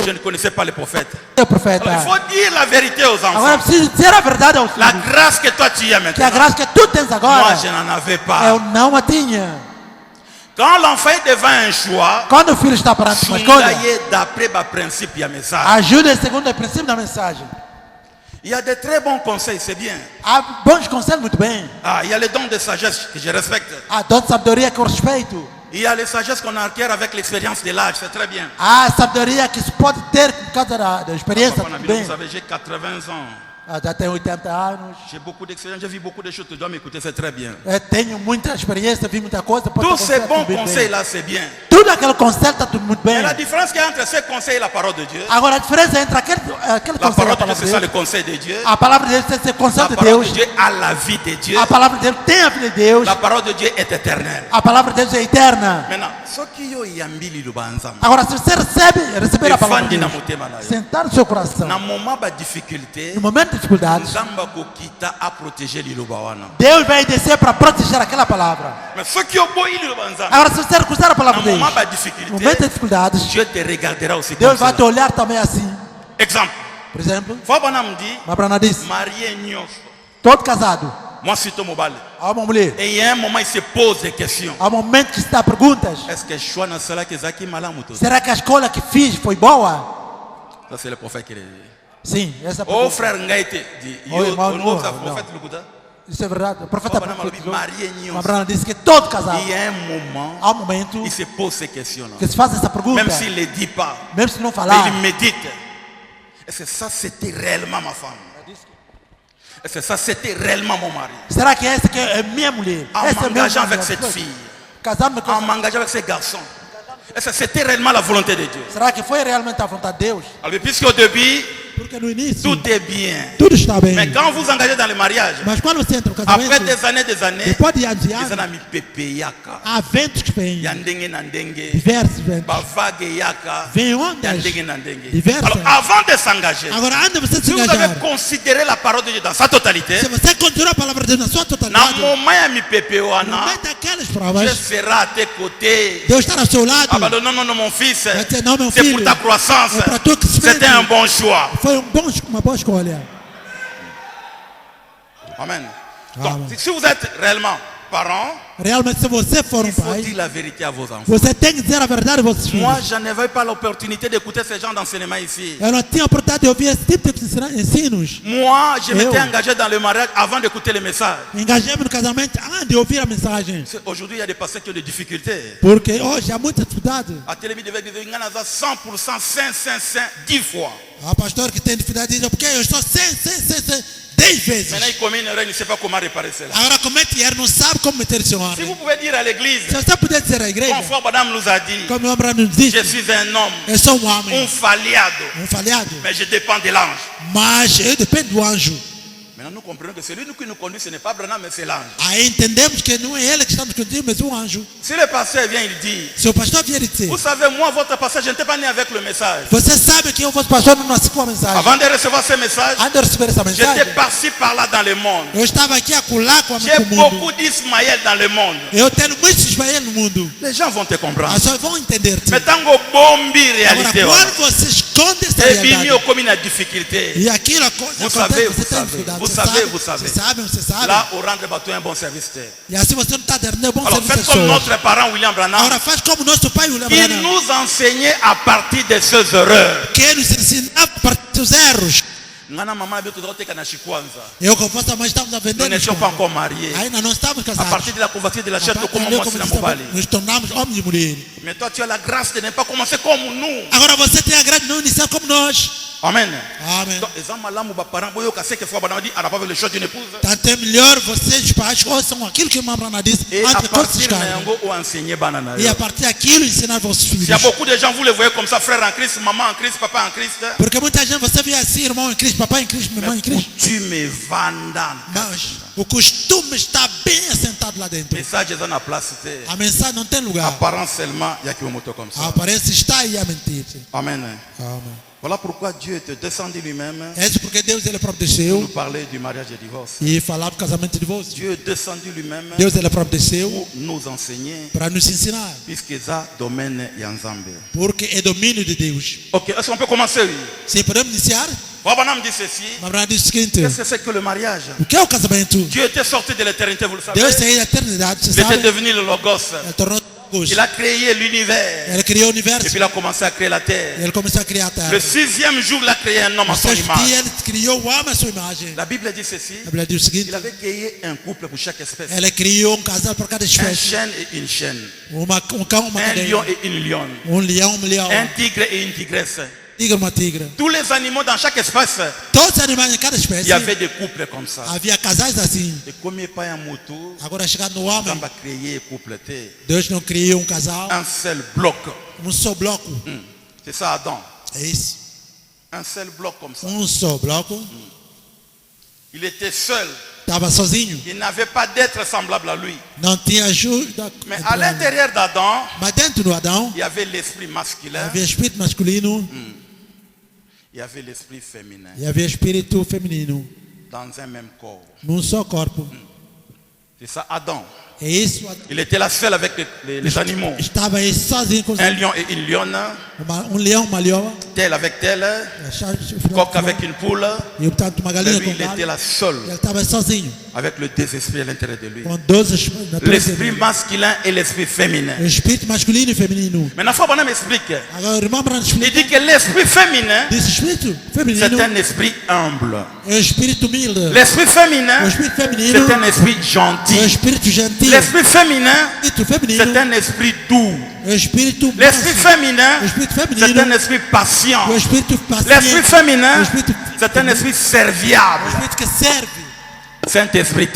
je ne connaissais pas les prophètes. o profeta. Alors, il faut dire la vérité aux Agora, eu enfants. preciso dizer a verdade aos La filhos. grâce que toi tu as Que a maintenant, graça que tu tens moi agora, je n'en avais eu pas. não a tinha. Quand l'enfant est devant un choix, Quando o filho está perante uma escolha, Soulaye d'après le principe, il y a message. ajuda segundo o princípio da mensagem. Il y a de très bons conseils, c'est bien. Há bons conselhos, muito bem. Ah, il y a les dons de sagesse que je respecte. Há dom de sabedoria que eu respeito. Il y a les sagesses qu'on acquiert avec l'expérience de l'âge, c'est très bien. Há sabedoria que se pode ter por causa da experiência, Papa tudo Nabil, bem. vous savez, j'ai 80 ans. Já tenho 80 anos. J'ai beaucoup d'expérience, j'ai vu beaucoup de choses. Tu dois m'écouter, c'est très bien. Eu tenho muita experiência, vi muita coisa. posso Tous ces aconselhar bons tudo bem. conseils-là, c'est bien. Tudo aquele conselho está tudo muito bem. Mais la différence qu'il y a entre ces conseils et la parole de Dieu, Agora, a diferença entre aquele la conselho e parole a de Dieu, palavra c'est de ça Deus. le conseil de Dieu. A palavra de Deus tem esse La conselho de parole de Deus. Dieu a la vie de Dieu. A palavra de Deus tem a vida de Deus. La parole de Dieu est éternelle. A palavra de Deus é eterna. Maintenant, ce qui est yambili lubanzam. Agora, se você receber a palavra de Defende na Deus, motema na yo. sentar no seu coração, Na moment ba difficulté, no momento de dificuldades, nzamba kokita a protéger liloba wana. Deus vai descer para proteger aquela palavra. Mais ce qui est beau lubanzam. Agora, se você recusar a Na palavra de Deus, moment ba no difficulté, momento de dificuldades, Dieu te regardera aussi comme Deus vai te cela. olhar também assim. Exemple, Por exemplo, Fabana me dit, Mabrana disse, marié nyonso. todo casado, Moi, c'est ton mobile. há uma mulher, Et il y a un moment, il se pose des questions. há um momento que se dá perguntas. Est-ce que je suis dans cela que Zaki Malamuto? Será que a escolha que fiz foi boa? Ça, c'est le prophète qui l'a dit. Sim, essa Oh pergunta. frère Ngaïté, dit, Oh, irmão, on ose não, prophète Lukuta. Isso é verdade. O profeta profetizou. Il Abraão disse que todo casal, y a un moment, há um momento il se pose ces questions-là. que se faz essa pergunta, Même s'il ne les dit pas, mesmo se não mais falar. il médite. Est-ce que ça c'était réellement ma femme? Est-ce que ça c'était réellement mon mari? Será que essa que é minha mulher? En Essa é m'engageant minha avec cette fille, Casar-me en com m'engageant avec ces garçons, est-ce que c'était réellement la volonté de Dieu? Será que foi realmente a vontade de Deus? Alors, puisqu'au début, Porque no início, tout est bien. tudo está bem. Mais quand vous engagez dans le mariage, Mas quando você entra no après casamento, des années, depois de anos e ils anos, en ont mis pépé yaka. há ventos que vêm, Yandenge nandenge. diversos ventos. Ba vague yaka. Vem ondas Yandenge nandenge. diversas. Alors, avant de s'engager, Agora, antes de você si se vous avez engajar, considéré la parole de Dieu dans sa totalité, se você considerar a palavra de Deus na sua na totalidade, moment ya mi pépé no wana, meio daquelas Dieu provas, sera à tes côtés. Deus está ao seu lado. Ah bah non, non, non, mon fils, Vai dizer, não, meu c'est pour filho, ta croissance. é para tua crescimento. C'était un bon choix. Foi uma boa escolha. Amen. Amen. Donc, si vous êtes réellement parents, Realmente, se você for il faut pai, dire la vérité à vos enfants. você tem que dizer a verdade aos vossos Moi, filhos. je n'avais pas l'opportunité d'écouter ce genre d'enseignement ici. Eu não tinha oportunidade de ouvir esse tipo de ensinos. Moi, je m'étais Eu. engagé dans le mariage avant d'écouter les messages. Engajei-me no casamento antes de ouvir a mensagem. Aujourd'hui, il y a des pasteurs qui ont des difficultés. Porque hoje há muita dificuldade. A télévision devait dire 100%, 10 fois. Há pastor que tem dificuldade de dizer, porque eu estou 10 vezes. Maintenant, il commet une erreur, il ne sait pas comment réparer cela. Agora comete erro, não sabe como meter isso em Si ordem. vous pouvez dire à l'église, Se você puder dizer à igreja, comme frère Madame nous a dit, como o Abraão nos disse, je suis un homme, eu sou um homem, falhado, falhado, mais je dépends de l'ange. mas eu dependo do anjo. Maintenant, nous comprenons que celui qui nous conduit, ce n'est pas Branham, mais c'est l'ange. Aí entendemos que não é ele que está nos conduzindo, mas o anjo. Si le pasteur vient, il dit, Se o pastor vier dizer, vous savez, moi, votre pasteur, je n'étais pas né avec le message. você sabe que o vosso pastor não nasceu com a mensagem. Avant de recevoir ce message, Antes de receber essa j'étais mensagem, par-ci, par-là dans le monde. eu estava aqui acolá com a J'ai mente do mundo. beaucoup d'Ismaël dans le monde. Eu tenho muitos Ismael no mundo. Les gens vont te comprendre. As pessoas vão entender-te. Mais tant que bombi Agora, réalité, quando você esconde essa et bimi realidade, comme une difficulté. e aquilo Vous acontece, savez, você vous tem savez, dificuldade. vous Você savez, sabe, vous savez. você sabe. Là, au rendre bateau un bon service. E assim você não está dando um bom Alors serviço faites às comme pessoas. notre parent William Branham. Agora faz como nosso pai William Il Branham, nous enseignait à partir de ses erreurs. que nos ensinava a partir dos erros. Ngana mama na bitu zote kana shikwanza. Eu com a vossa mãe estamos a Nous vender. n'étions pas encore mariés. Ainda não estamos À casados. partir de la convoiture de la chair, tu Como commences à mobali. nos tornamos homens e mulheres. Mais toi, tu as la grâce de ne pas commencer comme nous. Agora você tem a grande de não iniciar como nós. Amen. Amém. Donc, les hommes là, mon parent, boyo kase que fois Branham dit, on n'a pas vu le choix d'une épouse. Tanto é melhor vocês, pais, ouçam aquilo que o irmão Branham disse Et à antes de todos se partir de casarem. yango, on enseigné banana. E a partir daquilo ensinar vossos filhos. Il y a beaucoup de gens, vous les voyez comme ça, frère en Christ, maman en Christ, papa en Christ. Porque muita gente você vê assim, irmão em Cristo, papai em Cristo, irmã em Cristo. Tu me vandan. Mas o costume está bem assentado lá dentro. Message dans la place. A mensagem não tem lugar. Apparent seulement, il y a qui moto comme ça. A aparência está aí a mentir. Amen. Amém. Voilà pourquoi Dieu était descendu lui-même É isso porque Deus ele próprio pour desceu nous parler du mariage et du divorce. e falar do casamento e divórcio. Dieu est descendu lui-même Deus ele próprio desceu pour nous enseigner, para nos ensinar, puisque ça domaine Yanzambe. porque é domínio de Deus. Ok, est-ce qu'on peut commencer? Oui. Se podemos iniciar, Abraham dit ceci. Abraão diz o seguinte: Qu'est-ce que c'est que le mariage? o que é o casamento? Dieu était sorti de l'éternité, vous le savez. Deus saiu da eternidade, você Il était sabe? devenu le Logos. Ele tornou Deus. Il a créé l'univers. Ele criou o Et universo. puis il a commencé à créer la terre. Ele começou a criar a terra. Le 6e jour, il a créé un homme à No son sexto dia image. ele criou o homem à sua imagem. La Bible dit ceci. A Bíblia diz o seguinte: Il avait créé un couple pour chaque espèce. ele criou casal para cada Un espécie. chêne et une chaîne. Cão, uma Un cadeia. lion et une lionne. Leão, leão. Un tigre et une tigresse. Tigre, uma tigre. Tous les animaux dans chaque espèce, Todos os animais em cada il espécie y avait des couples comme ça. havia casais assim. Et comme il n'y a pas un moto, Agora chegando no homem, on va créer un couple. Deus não criou casal, Un seul bloc. só bloco. C'est ça Adam. É isso. Un seul bloc comme ça. Só bloco. Il était seul. Estava sozinho. Il n'avait pas d'être semblable à lui. Não tinha ajuda. Mais à l'intérieur d'Adam, Mas dentro do Adão il y avait l'esprit masculin, havia espírito masculino il y avait l'esprit féminin e havia espírito feminino. dans un même corps. Num só corpo. C'est ça Adam. E isso Il était là seul avec les animaux. estava aí sozinho com Un lion et une lionne, leão, uma leoa, tel avec tel, coq avec une poule. e portanto uma Mais galinha lui, com il était galho. là seul, Ele estava sozinho, avec le deux-esprits à l'intérieur de lui. com 12 L'esprit masculin et l'esprit féminin. o espírito masculino e feminino. Maintenant, Frère Branham explique. Agora o irmão Branham Il dit explica que l'esprit féminin, desse espírito c'est feminino un esprit humble. é o espírito humilde, L'esprit féminin, o espírito feminino c'est un esprit é o gentil. espírito gentil, L'esprit féminin, o espírito feminino c'est un esprit doux. é o espírito L'esprit manso, féminin, o espírito c'est feminino un esprit patient. o espírito L'esprit paciente, féminin, o espírito c'est un esprit o serviable. espírito que serve, Saint-Esprit.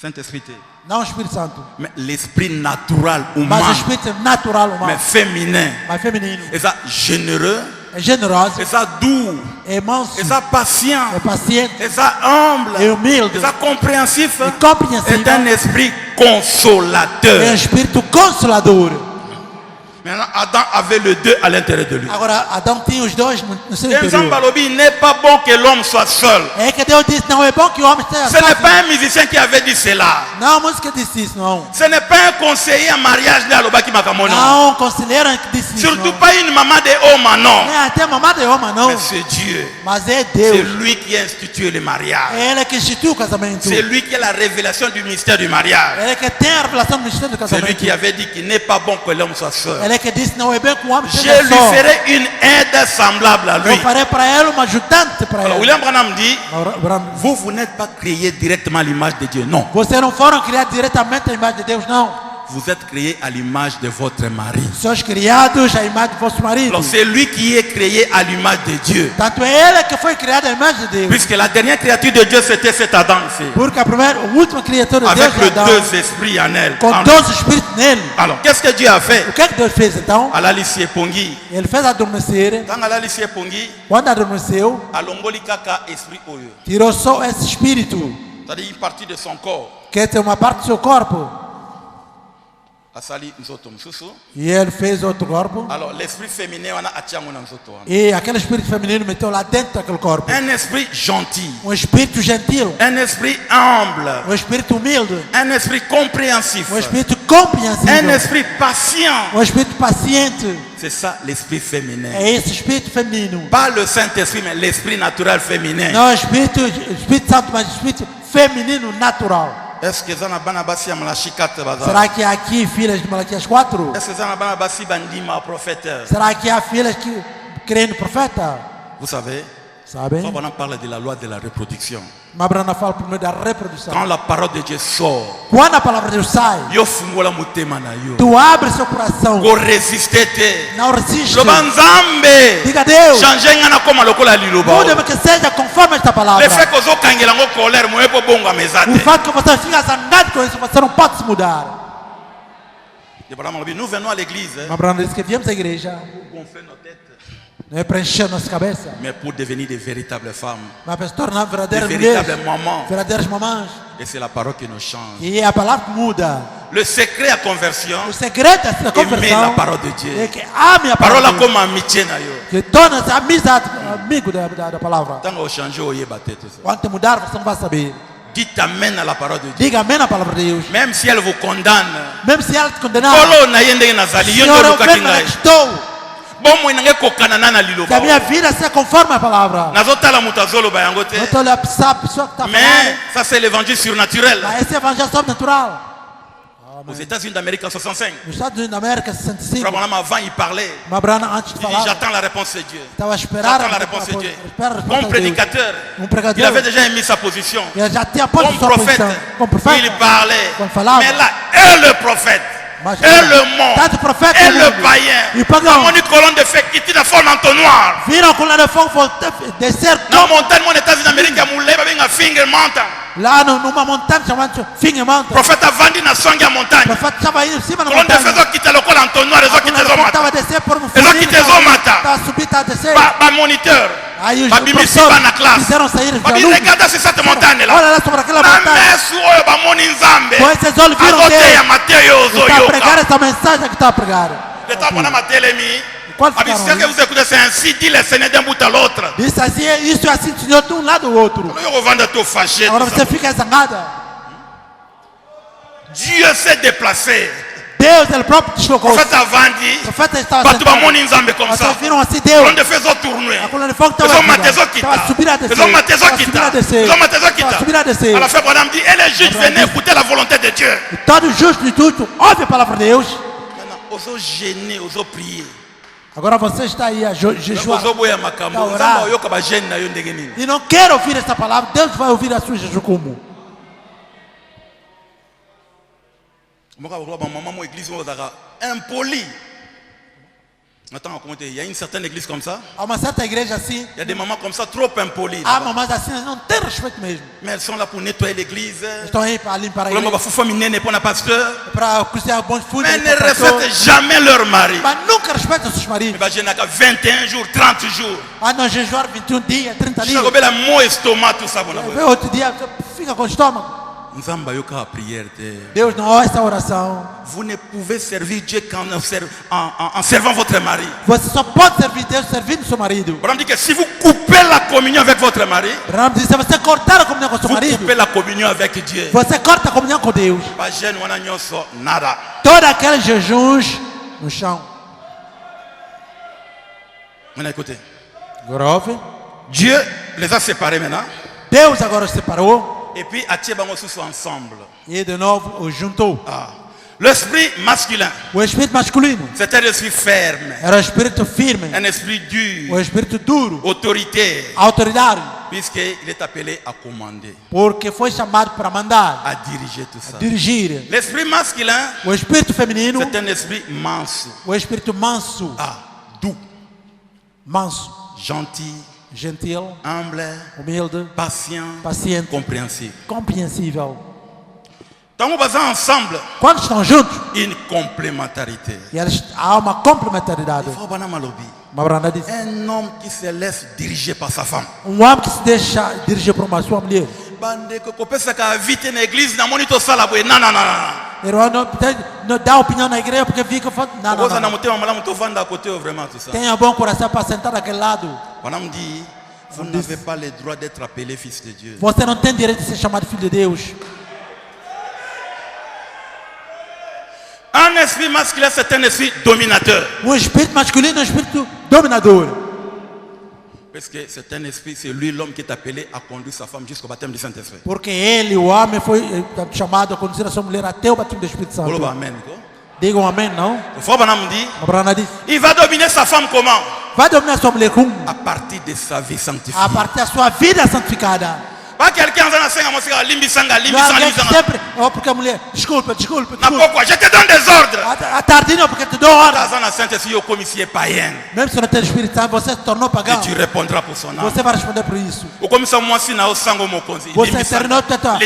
Saint-Esprit. Não o Espírito Santo, Mais l'esprit natural mas o humain, Espírito natural mais humano, féminin. mas feminino. Et ça généreux, É generoso, et ça doux, é manso, et ça patient, é paciente, et ça humble, é humilde, et ça compréhensif. é compreensivo, C'est un esprit é consolateur. espírito consolador. Maintenant, Adam avait le deux à l'intérieur de lui. Agora, Adão tinha os dois no seu Et interior. Nzambalobi, il n'est pas bon que l'homme soit seul. É que Deus disse, não é bom que o homem esteja Ce n'est sozinho. pas un musicien qui avait dit cela. Não, a música disse isso, não. Ce n'est pas un conseiller en mariage de Alobaki Makamono. Não, conselheiro que disse isso, Surtout não. pas une maman de Oma, non. Nem até a mamãe de homem, não. Mais c'est Dieu. Mas é C'est Deus. lui qui a institué le mariage. É Ele que instituiu o casamento. C'est lui qui a la révélation du mystère du mariage. Ele que tem a revelação do mistério do C'est lui casamento. qui avait dit qu'il n'est pas bon que l'homme soit seul. Ele que disse, não é bem que o homem Je esteja lui só. ferai une aide semblable à lui. Eu farei para ele uma ajudante para Alors, ele. William Branham dit, Abraham, vous n'êtes pas créés directement à l'image de Dieu. Non. Vocês não foram criados diretamente à imagem de Deus, não. Vous êtes créés à l'image de votre mari. Sois criados à imagem de vosso marido. Alors, c'est lui qui est créé à l'image de Dieu. Tanto é ele que foi criado à imagem de Deus. Puisque la dernière créature de Dieu, c'était cet Adam ici. Porque a última criatura de Avec Deus é les Adão. deux esprits en elle. Com En- 12 espíritos nele. Alors, qu'est-ce que Dieu a fait? O que é que Deus fez então? Alalisie pongi. Ele fez adormecer. Quand alalisie pongi, Quando adormeceu, alongoli kaka esprit oyo. tirou só esse espírito, C'est-à-dire une partie de son corps. que tem uma parte do seu corpo. Asali nzoto msusu. E ele fez outro corpo. Alors, l'esprit féminin, on a atiango na nzoto wana. E aquele espírito feminino meteu lá dentro daquele corpo. Un esprit gentil. Espírito gentil. Un esprit humble. Espírito humilde. Un esprit compréhensif. Espírito compreensivo. Un esprit patient. Espírito paciente. C'est ça l'esprit féminin. É esse espírito feminino. Pas le Saint-Esprit, mais l'esprit naturel féminin. Não Espírito Santo, mas espírito feminino natural. Est-ce que Zana Bana Basi Amalachi 4 Baza? Será que há aqui filhas de Malaquias 4? Est-ce que Zana Bana Basi Bandima prophète? Será que há filhas que creem no profeta? Vous savez, Sabem? quand on parle de la loi de la reproduction, Mabrana fala primeiro da reprodução. quand la parole de Dieu sort, Quando a palavra de Deus sai, yo fungola mutema na yo. tu abre seu coração. Go résister te. Não resiste. Loba Nzambe. Diga a Deus. Changer ngana koma lokola liloba. Muda que seja conforme esta palavra. Le fait que zo kangela ngo colère mo epo bonga O mezate. fato que você fica zangado com isso, você não pode se mudar. Nous venons à l'église Mabrana disse que viemos à igreja, pour gonfler nos têtes, não é para encher nossa cabeça, mais pour devenir des véritables femmes, mas para se tornar des verdadeiras véritables mulheres, mamans. verdadeiras mamães. Et c'est la parole qui nous change. E é a palavra que muda. Le secret à conversion, O segredo dessa aimer conversão la parole de Dieu. é que ame a Parole palavra de Deus, comme amitié na yo. que torna-se amizade, amigo da palavra. Tant au changer au yeba tête. Quando te mudar, você não vai saber. Dites amen à la parole de Dieu. Diga amém na palavra de Deus. Même si elle vous condamne. Mesmo se ela te condenar, Kolo na yende na zali Senhor, yondo eu lukaki venho ngai. que estou. Bon mo inange kokana na Que liloba. a minha vida seja conforme a palavra. Nazotala mutu azoloba yango te. Eu estou olhando para a pessoa que está Mais falando. ça c'est l'évangile surnaturel. Mas esse evangelho sobrenatural. Aux États-Unis d'Amérique en 65. Nos Estados Unidos da América, 65. Probablement avant il parlait. Mabrana, antes de Il dit falar, j'attends la réponse de Dieu. estava a esperar J'attends la réponse de Dieu. espera a resposta Comme de Deus. prédicateur, Pregador. il avait déjà émis sa position. Ele já tinha posto Comme sua prophète, posição. Como profeta. il parlait. Quando falava. Mais là, et le prophète, Mas et le monde, tanto profeta et como le mundo. païen, E o pagão. comme une colonne de feu qui tire la forme entonnoir. Viram com de fogo descer Dans la montagne, mon États-Unis d'Amérique, il y a un finger mountain. lá numa montanha chamada Finger Mountain. Le prophète a vendu dans son O montagne. profeta estava aí em cima da Colonne de feu montanha. qui te le colle entonnoir, les autres qui te Estava zomatent. a descer por um Eles aqui te zomata. Estava a subir, estava a descer. Ba moniteur. Aí os Ba bimisi professores na classe. fizeram sair os Ba bi alunos. regarde sur cette montagne là. Olha lá sobre aquela Na montanha. mesu oyo ba moni nzambe. Com esses olhos viram Azote ya Deus. Mateyo Está a pregar yoka. essa mensagem que está a pregar. Le temps pendant ma télémie. Qual Ah, ficaram ce que aí? vous écoutez, c'est ainsi dit le Seigneur d'un bout à l'autre. Isso assim, isso é assim, Senhor, de um lado ao outro. Nous revendons tout fâché. Agora tout você ça. fica zangada. Dieu s'est déplacé. Deus, ele próprio deslocou-se. Profeta Avandi. O profeta estava Batu sentado. bamoni nzambe comme ça. Vocês viram assim Deus. Onde fez o tourner. A coluna de fogo Fez estava o mateso kita. estava subindo a descer. Fez o mateso Estava kita. subindo a descer. Fez o mateso kita. Estava subindo a descer. Alors fait Branham dit, et les juges venaient écouter la volonté de Dieu. E todo justo e tudo ouve a palavra de Deus. Maintenant, oso gêner, oso prier. Agora você está aí a jejuar. Oso boya makambo. Está a orar. Nzamba oyoka ba gêne na yo ndenge nini. E não quer ouvir essa palavra, Deus vai ouvir a sua jejum como. Maman, église, impoli. Attends, il y a une certaine église comme ça. Há uma certa igreja assim. Il y a des mamans comme ça, trop impolies. Há mamães assim, não tem respeito mesmo. Mais elles sont là pour nettoyer l'église. Estão aí para limpar a igreja. Para cozinhar bons foods. Mais elles ne respectent jamais leur mari. Mas nunca respeitam seus maridos. Mais je n'ai qu'à 21 jours, 30 jours. Ah, não jejuar 21 dias, 30 dias. Je vais la mon estomac, tout ça. Outro dia fica com o estômago. Deus não ouve essa oração. Vous ne pouvez servir Dieu en servant votre mari. Você só pode servir Deus servindo seu marido. Abraham dit que si vous coupez la communion avec votre mari, Abraham disse, se você cortar a comunhão com seu vous marido, coupez la communion avec Dieu. você corta a comunhão com Deus. Nada. Todos aqueles jejuns no chão. Maintenant écoutez. Agora ouve. Dieu les a séparés maintenant. Deus agora os separou. Et puis attiré ensemble. E de novo os juntou. L'esprit masculin. O espírito masculino. C'était l'esprit ferme. Era o espírito firme. Un esprit dur. O espírito duro. Autorité. Autoridade. Puisqu'il est appelé à commander. Porque foi chamado para mandar. À diriger tout ça. Dirigir. L'esprit masculin. O espírito feminino. C'est un esprit manso. O espírito manso. Doux. Manso. Gentil. Gentil. Humble. Humilde. Patient. Paciente. Compréhensible. Compreensível. Estamos basando ensemble. Quando estão juntos. Une complémentarité. E há uma complementaridade. Un homme qui se laisse diriger par sa femme. Homem que se deixa dirigir por uma sua mulher. Não dá opinião na igreja porque fica não. Tenha bom coração para sentar daquele lado. Vous n'avez pas le droit d'être appelé fils de Dieu. Você não tem direito de ser chamado filho de Deus. Un esprit masculin, c'est un esprit dominateur. O espírito masculino é um espírito dominador. Parce que c'est un esprit, c'est lui l'homme qui est appelé à conduire sa femme jusqu'au baptême du Saint-Esprit. Porque ele, o homem, foi chamado a conduzir a sua mulher até o batismo do Espírito Santo. Amen. Digam amém, não? Abraão diz. Il va dominer sa femme comment? Vai dominar sua mulher como? À partir de sa vie sanctifiée. A partir da sua vida santificada. Pas quelqu'un qui a sempre, porque a mulher, desculpa. Pourquoi? Je te donne des ordres. A tardinha porque te dou ordem. Même se não tem Espírito Santo, você se tornou pagão. Et tu répondras pour son âme. Você vai responder por isso. Você terminou de tentar.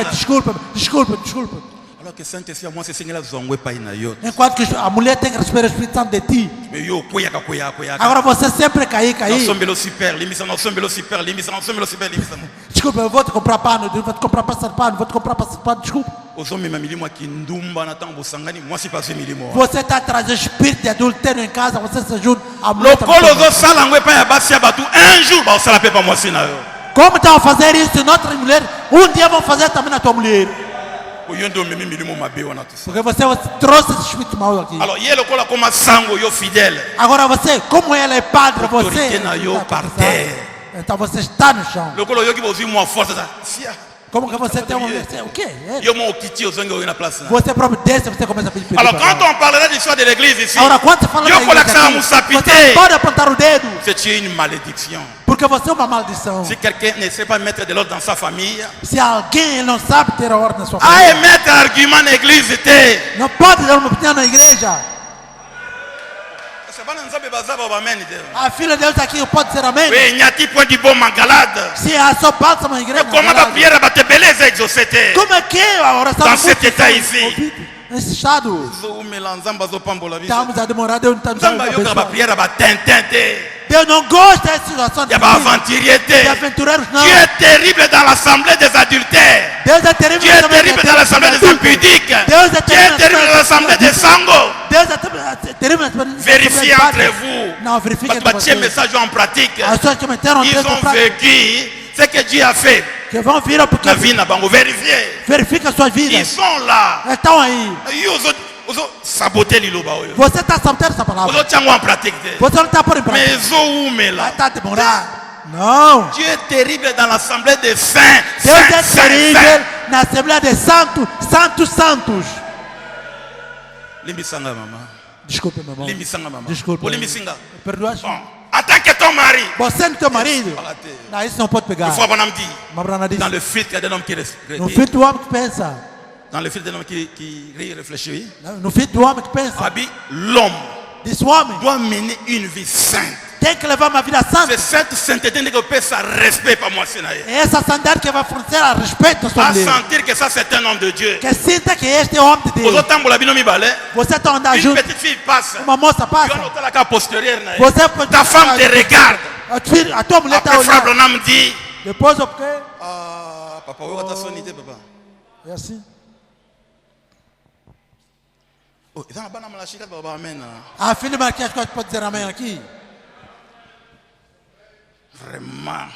Desculpa. Alors que Saint-Esprit, moi, c'est enquanto que a mulher tem que receber o Espírito Santo de ti. Agora você sempre cair. Desculpa, eu vou te comprar pano, vou te comprar passar pano, desculpa. Você está trazendo espírito de adultério em casa, você se ajuda a mulher. Como estão a fazer isso em outras mulheres, um dia vão fazer também na tua mulher. Porque você trouxe esse espírito mau aqui. Agora você, como ela é padre, você então você está no chão. Como que você tem uma mulher? O quê? Você próprio desce, você começa a pedir. Alors quand on parlera d'histoire de l'église ici, agora quando você fala da igreja, você pode apontar o dedo. C'est une malédiction. Porque você é uma maldição. Si quelqu'un ne sait pas mettre de l'ordre dans sa famille, se alguém não sabe ter a ordem na sua família, mettre argument na igreja, não pode dar uma opinião na igreja. A filha de Deus aqui pode ser amém. Se a sua bálsamo na igreja, como é que a oração dans cet état ici? Nesse estado, estamos a demorar. Deus não gosta dessa situação de aventureiros, não. Dieu est terrible dans l'assemblée des adultères. Deus é terrível. Dieu est terrible dans l'assemblée des impudiques. Dieu est terrible dans l'assemblée des sangos. Vérifiez entre vous. Não, verifiquem entre vocês. Message en pratique. Ils ont vécu ce que Dieu a fait, que vão vir porque la vie n'a pas vérifié. verifica suas vidas. Ils sont là. Estão aí. Ils ont saboté l'Iloba. Você está sabotando essa Ils palavra. ont tenu en pratique. Você não está por em Mais prática. ils ont où, mais là? Vai estar demorado. Não. Dieu est terrible dans l'assemblée des saints. Deus é Saints. terrível na Assembleia de Santos, Santos. Limisanga, maman. Desculpe, meu irmão. Limisanga, maman. Desculpe. Ou limisinga. Perdoa. Bon. En tant que ton mari, Você não tem marido? arrêtez. Não, isso não pode pegar. Il faut avoir un homme dit. Mabrana disse. Dans le filtre, il y a des hommes qui No filho do homem que pensa. Dans le filtre, il y a des hommes qui réfléchissent. No filho do homem que pensa. Abi, l'homme Disse o homem. doit mener une vie sainte. Tem que levar uma vida santa. C'est cette sainteté que peut ça respect par moi, Sénaï. É essa santidade que vai fornecer a respeito da sua À mulher. sentir que ça c'est un homme de Dieu. Que sinta que este é o homem de Aux Deus. autres temps, la binomi Você está andando une junto. petite fille passe. Uma moça Tu as passa. noté la carte postérieure. Você pode- Ta femme te regarde. A tua mulher está Après, frère olhando. Branham dit, Depois o quê? ah, papa, où est ta sonité, papa? É assim. Oh, ils ont un bon amalachika, papa, amen. A filha Marquinhos pode dizer amém aqui? Vraiment.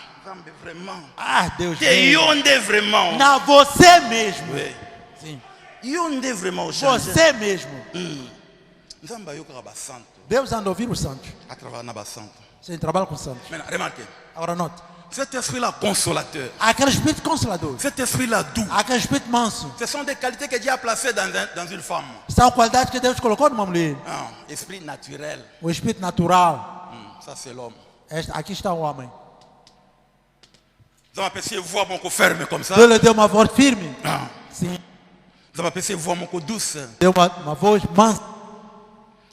Vraiment. Ah, Deus Te meu. yonde vraiment. Na você mesmo. Oui. Sim. Yonde vraiment, change. Você mesmo. Nzamba yoka ba santo. Deus anda a ouvir os santos. À travers na ba santo. Sim, trabalha com os santos. Maintenant, remarquez. Agora note. Cet esprit-là consolateur, Há aquele espírito consolador. cet esprit-là doux, Há aquele espírito manso. ce sont des qualités que Dieu a placées dans une femme. São qualidades que Deus colocou numa mulher. Ah, esprit naturel, O espírito natural. ça c'est l'homme. Aqui está o homem. Vous avez apprécié voir mon corps ferme comme ça. Deus lhe deu uma voz firme. Ah. Sim. Vous avez apprécié voir mon corps douce, Deu uma voz mansa.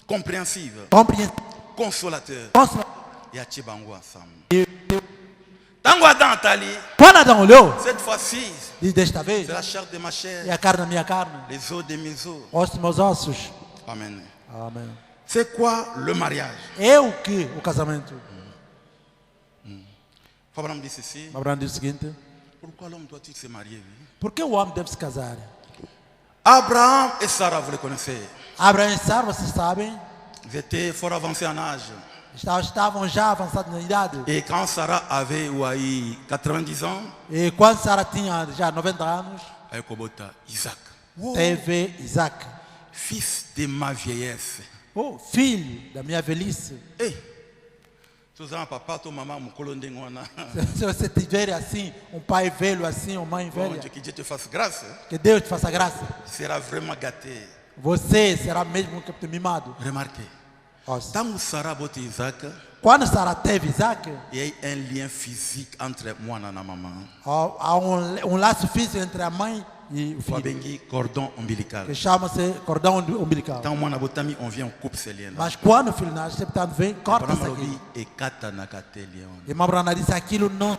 compréhensive, Compreensível. consolateur. Et Achibango ensemble. Tango Adam Tali, Quando Adão olhou, cette fois-ci, diz desta vez, c'est la chair de ma é chair, a carne da minha carne, les os de mes os. ossos dos meus ossos. Amen. Amém. C'est quoi le mariage? É o que o casamento? Abraham dit ceci. Abraão diz o seguinte: Pourquoi l'homme doit-il se marier? por que o homem deve se casar? Abraham et Sarah, vous les connaissez. Abraão e Sara, vocês sabem, Ils étaient fort avancés en âge. estavam já avançados na idade. Et quand Sarah avait 90 ans, E quando Sara tinha já 90 anos, elle Kobota Isaac. teve Isaac. Fils de ma vieillesse. Oh, filho da minha velhice. Hey, tu as un papa, tu maman, mon colon d'engwana. Se você tiver assim, um pai velho assim, uma mãe Bon velha, Dieu, que Dieu te fasse grâce. que Deus te faça graça. Sera vraiment gâté. Você será mesmo que mimado. Remarquez. Nossa. Tant que Sarah bote Isaac, Quando Sara teve Isaac, il y a un lien physique entre moi et ma maman. há um laço físico entre a mãe e o On filho, bengi cordon ombilical. que chama-se cordão umbilical. Tant moi botami, on vient, on coupe ces liens-là. Mas quando o filho nasce, sempre vem, corta isso Abraham aqui. dit, et kata nakate lion. E Mabrana disse: aquilo não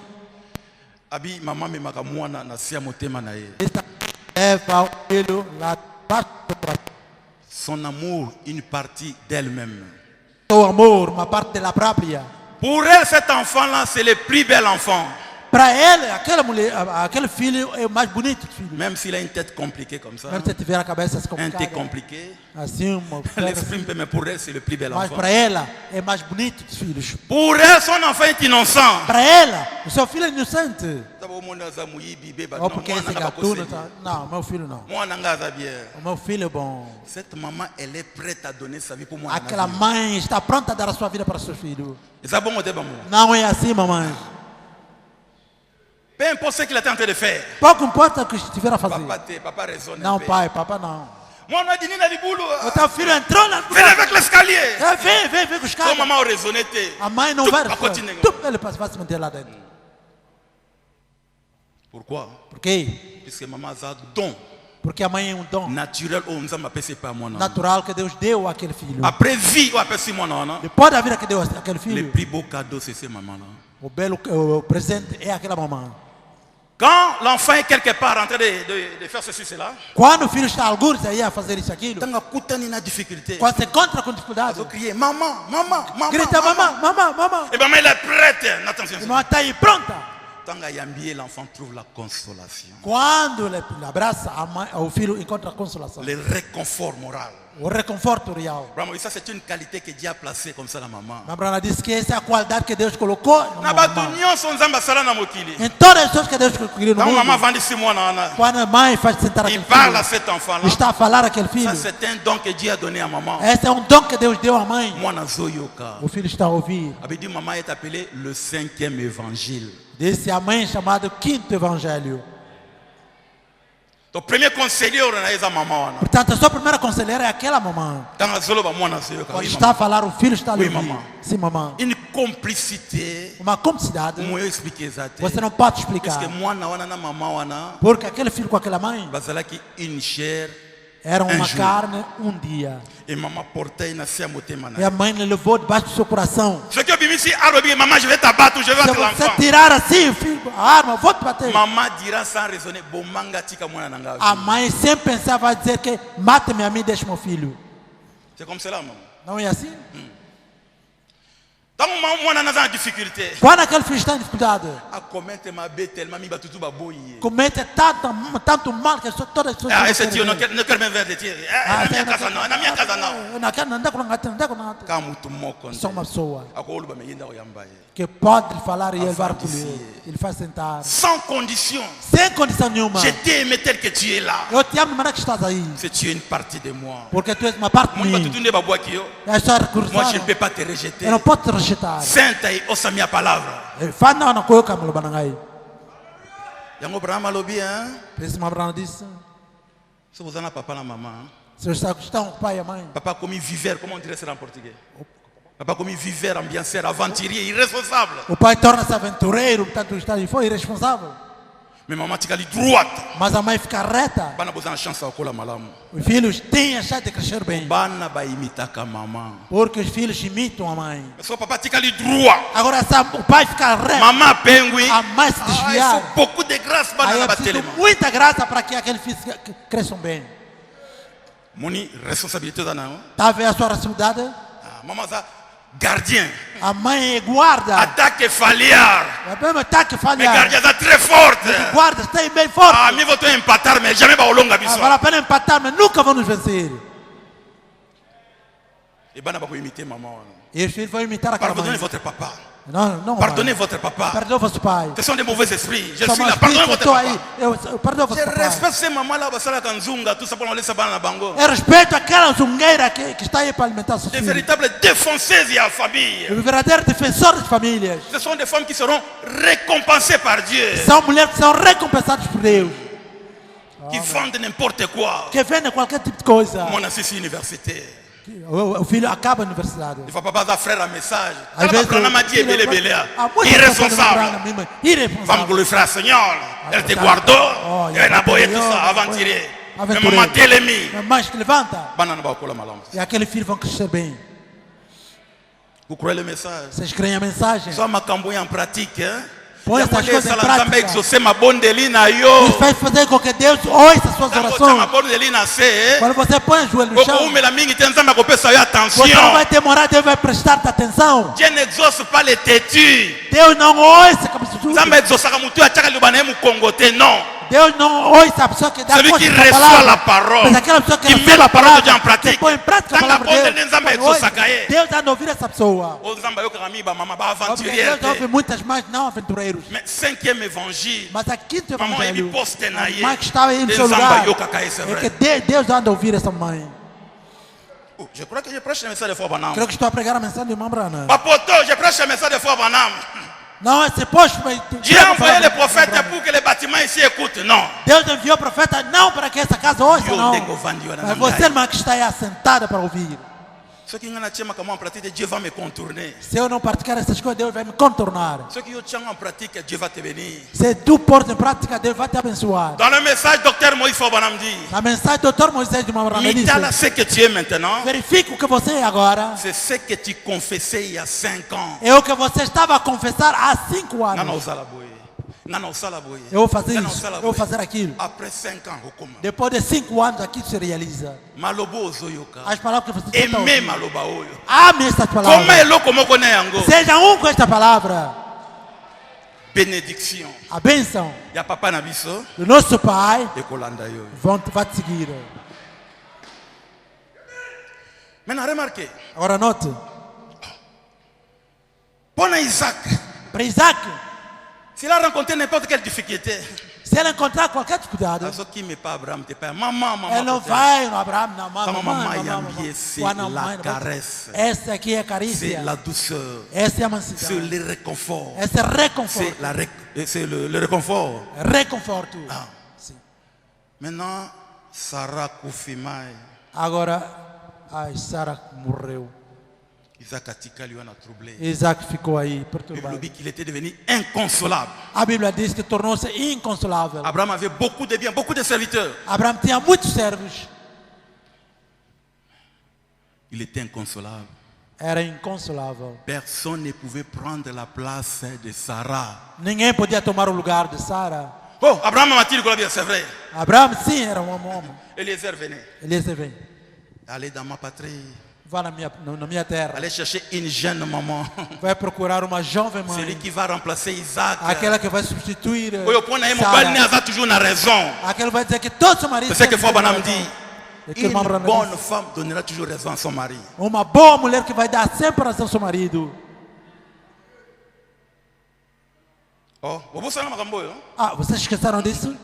Abi maman me maka mwana na sia motema na ye. leva o filho lá embaixo do coração. Son amour, une partie d'elle-même. O amor, uma parte dela própria. Pour elle, cet enfant-là, c'est le plus bel enfant. Para ele, aquela mulher, aquele filho é o mais bonito dos filhos. Même s'il a une tête compliquée comme ça, Mesmo se tiver a cabeça assim un complicada, tête compliqué, assim, uma l'exprime, mais pour elle, c'est le plus bel mas enfant. para ela é mais bonito dos filhos. Pour elle, son enfant est innocent. Para ela, o seu filho é inocente. Ou porque esse gatuno tá... Não, meu filho não. O meu filho é bom. Cette maman, elle est prête à donner sa vie pour moi. Aquela mãe está pronta a dar a sua vida para seu filho. Não Não é assim, mamãe. Peu importe ce qu'il était en train de faire. Pouco importa o que estiver a fazer. Papa raisonne. Não, pai, papai não. Moi, on a dit, Nina Liboulou. O teu filho entrou na... Viens avec l'escalier. Vem com os Son caras. maman raisonnait. A mãe não Tup, vai... a continuer. Ele vai se manter lá dentro. Pourquoi? Por quê? Puisque maman a don Porque a mãe é um dom naturel où nous avons passé par moi. natural que Deus deu àquele filho. Après vie, on a passé moi. Depois da vida que deu àquele Le filho, plus beau cadeau, c'est ces mamans-là. o presente é aquela mamãe. Quand l'enfant est quelque part en train de faire ceci, cela, Quando o filho está algures aí a fazer isso, aquilo, quand il a difficulté, quando se encontra com dificuldade, il crier maman, maman, maman. grita mamãe. Et maman, elle est prête. Attention. E mamãe está aí pronta. Tant que l'enfant trouve la consolation, Quando ele abraça a mãe, o filho encontra a consolação, le réconfort moral. O reconforto real. Vraiment, ça c'est une qualité que Dieu a placée comme ça la maman. Abraham disse que essa é a qualidade que Deus colocou Na batunyo son zamba sala na mokili. em todas as coisas que Deus colocou no Quand maman mundo. vend 6 mois na. Quando a mãe faz sentar Il aquele parle à filho, cet enfant là. está a falar àquele filho. Ça c'est un don que Dieu a donné à maman. Esse é dom que Deus deu à mãe. Moi na zoyoka. O filho está a ouvir. Avait dit maman est appelée le 5e évangile. Disse a mãe chamado quinto evangelho. Ton premier conseiller on a maman. Portanto, a sua primeira conselheira é aquela mamãe. Dans zolo ba moi na zoyoka. Quando está a falar, o filho está a Oui, ouvir. maman. Sim, mamãe. Une complicité. Uma cumplicidade. Moi expliquer exaté. Você não pode Parce explicar. que moi na wana na maman wana. Porque aquele filho com aquela mãe Bazala qui une chair. era uma jour. carne dia. Et maman portait na sia motema E na. a mãe lhe levou debaixo do seu coração. Ce que bimisi arobi maman je vais t'abattre, je vais Se te você l'enfant. tirar assim, filho, a arma, eu vou te bater. Maman dira sans raisonner bomanga tika mwana nanga. A mãe sempre pensava dizer que mate-me a mim, deixe meu filho. C'est comme cela maman. Não é assim? Tant mwana na difficulté. Quando aquele filho está em dificuldade, A commettre ma bête tellement mi batutu baboyi. comete tanto mal que todas as pessoas. Ah, esse tio não quer même ver de tio. Na minha casa não, na minha casa não. Eu não quero andar com nada. Quand mutu moko. Só uma pessoa Akolo ba meyenda oyambaye. que pode lhe falar e A levar femme por d'ici. ele. Ele faz sentar. Sans condition. Sem condição nenhuma. Je t'ai aimé tel que tu es là. Eu te amo de maneira que estás aí. C'est tu es une partie de moi. Porque tu és uma parte de Mon mim. batutu ne babwa ki yo. É só Moi recurso. je ne peux pas te rejeter. Eu não posso te rejeitar. Sainte et osa minha palavra. Fana na koyoka maloba na ngai. Yango Abraham alobi hein. Por isso Abraão disse: Se vous en a papa na maman. se estão com o pai e a mãe. Papa comme viveur, comment on dirait ça en portugais? Papa comme viveur, ambianceur, aventurier, irresponsable. O pai torna-se aventureiro, portanto foi irresponsável. Mais maman tika li droite. Mas a mãe fica reta. Bana boza chance akola malamu. Os filhos têm a chance de crescer bem. Bana ba imitaka maman. Porque os filhos imitam a mãe. Parce que papa tika li droit. Agora o pai fica reto. Maman pengui. A mãe se Il desviar. faut beaucoup de grâce bana Aí na é preciso batelema. muita graça para que aqueles filhos cresçam bem. Moni responsabilité da não. Está a ver a sua responsabilidade? Maman za gardien. A mãe é guarda. Attaque falhar. É bem ataque Mais falhar. gardien za très forte. Guarda, está aí bem forte. Ah, mi voto empatar mais jamais ba olonga biso. Vale a pena empatar, mas nunca vão nos vencer. Et bana ba ko imiter maman. E os filhos vão imitar aquela Pardonnez mãe. votre papa. Não, Pardonnez votre papa. Perdoa vosso pai. Ce sont des mauvais esprits. Je Só suis mais là. Pardonnez votre estou papa. aí. Eu perdoo vosso Je pai. respecte ces mamans là, basala kanzunga, tout ça pour laisser bana na bango. Eu respeito aquela zungueira que está aí para alimentar seus Des filhos. véritables défenseuses et en famille. Os verdadeiros defensores de famílias. Ce sont des femmes qui seront récompensées par Dieu. São mulheres que são recompensadas por Deus. Qui vendent n'importe quoi. Que vendem qualquer tipo de coisa. Mon assisté université. O filho acaba a universidade. Il faut pas passer frère un message. Às vezes, Irresponsable. Vamos glorifier le Seigneur. Elle te guardou. Elle a boyé tout ça, aventurier. Mais maman Telemi. Mas que levanta. Banana ba kola malam. E aqueles filhos vão crescer bem. Vous croyez le message? Vocês creem a mensagem? Só makambo en pratique, hein? Põe essas coisas em prática. Exaucer ma bonne delina yo. Isso vai fazer com que Deus ouça suas Ma orações. bonne delina c'est. Quando você põe o joelho no chão, Umela mingi tenzamba ko pesa yo attention. você não vai demorar, Deus vai prestar atenção. Dieu n'exauce pas les têtus. Deus não ouça a cabeça do Nzambe exaucera mutu ataka libana mu Congoté non. Deus não ouça a pessoa que dá Celui qui força à reçoit palavra. la parole, Mas aquela pessoa que qui recebe met la a parole de Dieu en palavra, que pratique. põe em prática a Tanga palavra de bonde Deus. nzambe exauça kaye. Deus dá de ouvir essa pessoa. O nzambe yo kami ba mama ba Porque aventurier. Deus ouve muitas mais não aventureiros. Mais 5e évangile. Mas a quinta Maman evangelho, ebi poste na ye. a mãe que estava aí no seu Nzambe lugar, yo kakaye c'est é vrai. que Deus dá de ouvir essa mãe. Je crois que je prêche le message de foi banam. Creio que estou a pregar a mensagem de irmã Brana. Papoto, je prêche le message de foi banam. Não, esse posto vai... Dieu a envoyé les prophètes pour que les bâtiments ici écoutent. Non. Deus enviou o profeta não para que essa casa ouça, Yo não. dengo vandi yo na Mas você, ngai. irmã, que está aí assentada para ouvir. Ce qui ngana tiema comment en pratique, Dieu va me contourner. Se eu não praticar essas coisas, Deus vai me contornar. Ce qui yo tiens en pratique, Dieu va te bénir. Se tu pôr em prática, Deus vai te abençoar. Dans le message, docteur Moïse Fobanam dit, Na mensagem do Dr. Moisés de Mabrana disse: Mitala, ce que tu es maintenant, verifique o que você é agora. c'est ce que tu confessais il y a 5 ans. É o que você estava a confessar há 5 Nana anos. osala boye. Nana osala boye. Eu vou fazer Nana isso, osala eu vou boye. fazer aquilo. Après 5 ans, okoma. Depois de 5 anos, aquilo se realiza. Malobo ozoyoka. As palavras que você está Aimez ouvindo. maloba oyo. Ame estas Comment palavras. eloko moko na yango? Seja com esta palavra. Bénédiction. A bênção Ya papa na biso do nosso Pai ekolanda yo. vai te seguir. Maintenant, remarquez. Agora note. Pour Isaac. Para Isaac. S'il a rencontré n'importe quelle difficulté. Se ele encontrar qualquer dificuldade, ele não vai no Abraão, na mamãe. C'est la caresse. Essa aqui é a carícia. C'est la douceur. Essa é a mansidão. C'est le réconfort. Esse é reconforto. C'est le réconfort. Reconforto. Ah. Maintenant, Sarah Koufimai. Agora, Sara morreu. Isaac ficou aí perturbado. Il était devenu inconsolable. A Bíblia diz que tornou-se inconsolável. Abraham avait beaucoup de biens, beaucoup de serviteurs. Abraão tinha muitos servos. Il était inconsolable. Era inconsolável. Personne ne pouvait prendre la place de Sarah. Ninguém podia tomar o lugar de Sara. Oh, Abraham m'a-t-il dit, c'est vrai. Abraão sim era um homem. Eliezer venait. Eliezer vem. Allez dans ma patrie. Vá na minha terra. Allez chercher une jeune maman. Vai procurar uma jovem mãe. Celui qui va remplacer Isaac. Aquela que vai substituir Sara. Toujours na raison. Aquela vai dizer que todo seu marido. C'est ce que Abraham dit. Une bonne femme donnera toujours raison à son mari. Uma boa mulher que vai dar sempre razão ao seu marido. Oh, vocês esqueceram disso?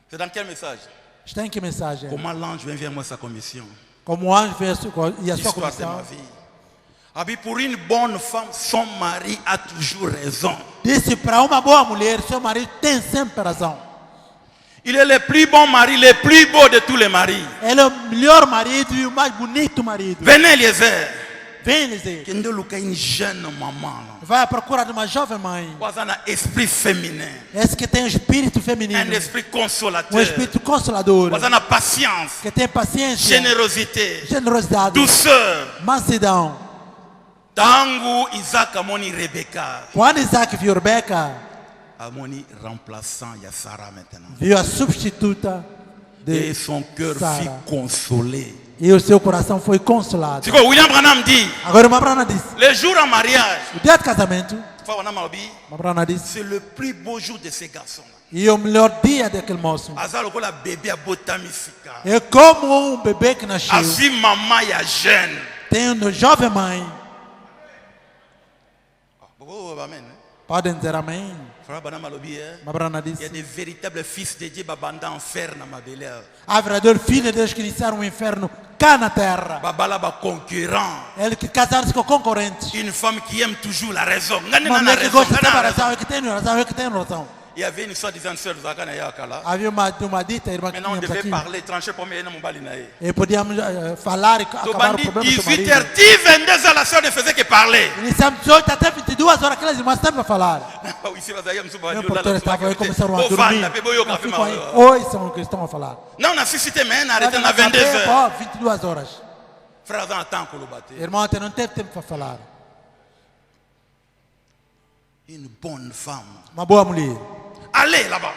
C'est dans quel message? Está em que mensagem? Comment l'ange vient vers moi sa commission? Como o anjo veio e a sua Histoire de ma comissão. vie. Pour une bonne femme, son mari a toujours raison. Disse para uma boa mulher, seu marido tem sempre razão. Il est le plus bon mari, le plus beau de tous les maris. Ele é o melhor marido e o mais bonito marido. Venez, Eliezer. Vem, Eliezer. Une jeune maman. Vai à procura de uma jovem mãe. Un esprit féminin. Esse que tem um espírito feminino. Un esprit consolateur. Um espírito consolador. Une patience. Que tem paciência. Générosité. Generosidade. Douceur. Mansidão. Tango Isaac amoni Rebecca. Quando Isaac viu Rebeca, amoni remplaçant ya Sarah maintenant. Viu a substituta de et son cœur fut consolé. E o seu coração foi consolado. C'est quoi William Branham dit? Agora o Branham disse. Le jour en mariage. O dia de casamento. Branham disse. C'est le plus beau jour de ces garçons. E o melhor dia daquele moço. Azar como bebê abotamisika. É como um bebê que nasceu. Assim mamãe é jeune. Tem uma jovem mãe. Podem dizer amém. Il y a des véritables fils de Dieu babanda en fer na mabelea. Há verdadeiros filhos de Deus que iniciaram o inferno cá na terra. Babala ba concurrent. Ele que casaram-se com concorrentes. Une femme qui aime toujours la raison. Uma mulher que gosta de ter razão, que tem razão, que tem razão. Il y avait une soi-disant sœur Zakana Yakala. Havia uma dita irmã que maintenant on devait parler, trancher pour moi mon balinae. E podíamos falar e acabar o problema do marido. 18h, 22h la sœur ne faisait que parler. Iniciamos 18 até 22 horas aquelas irmãs sempre a falar. Meu pastor estava aí começaram a dormir. Oi, são o que estão a falar. Não, na cité mais na arrêté na 22h. 22 horas. Frère dans temps que le bater. Irmão, até não teve tempo para falar. Une bonne femme. Uma boa mulher. Allez là-bas.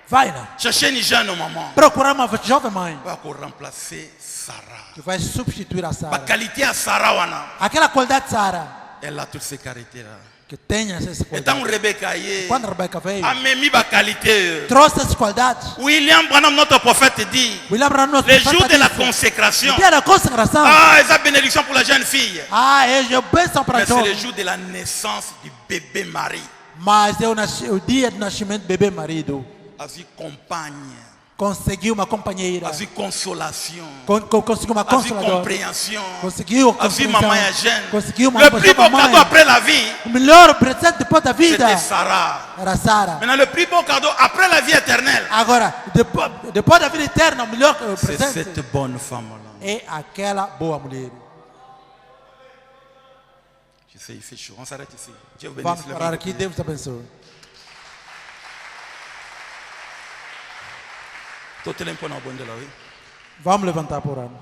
Vai lá. Chercher une jeune maman. Procurar uma jovem mãe. Pour remplacer Sarah. Que vai substituir a Sara. A qualité a Sarah wana. Aquela qualidade de Sara. Elle a toutes ces qualités là. Que tenha essas qualidades. Então Rebecca aí. Quando Rebeca veio. A memi ba qualité. Trouxe essas qualidades. William Branham notre prophète dit. William Branham notre prophète. Le jour de la consécration. Dia da consagração. Ah, essa bénédiction pour la jeune fille. Ah, é bênção para a jovem. C'est le jour de la naissance du bébé Marie. Mas é o dia do nascimento do bebê marido. Assim companhia. Conseguiu uma companheira. Assim consolação. Conseguiu uma consoladora. Assim compreensão. Conseguiu assim mamãe é jeune. Conseguiu uma le plus beau cadeau après la vie. O melhor presente depois da vida. C'était Sarah. Era Sara. Maintenant le plus beau cadeau après la vie éternelle. Agora depois da vida eterna o melhor presente. C'est cette bonne femme là. É aquela boa mulher. Il fait chaud. On s'arrête ici. Dieu vous bénisse. Vamos parar aqui. Deus te abençoe. Vamos levantar por ano.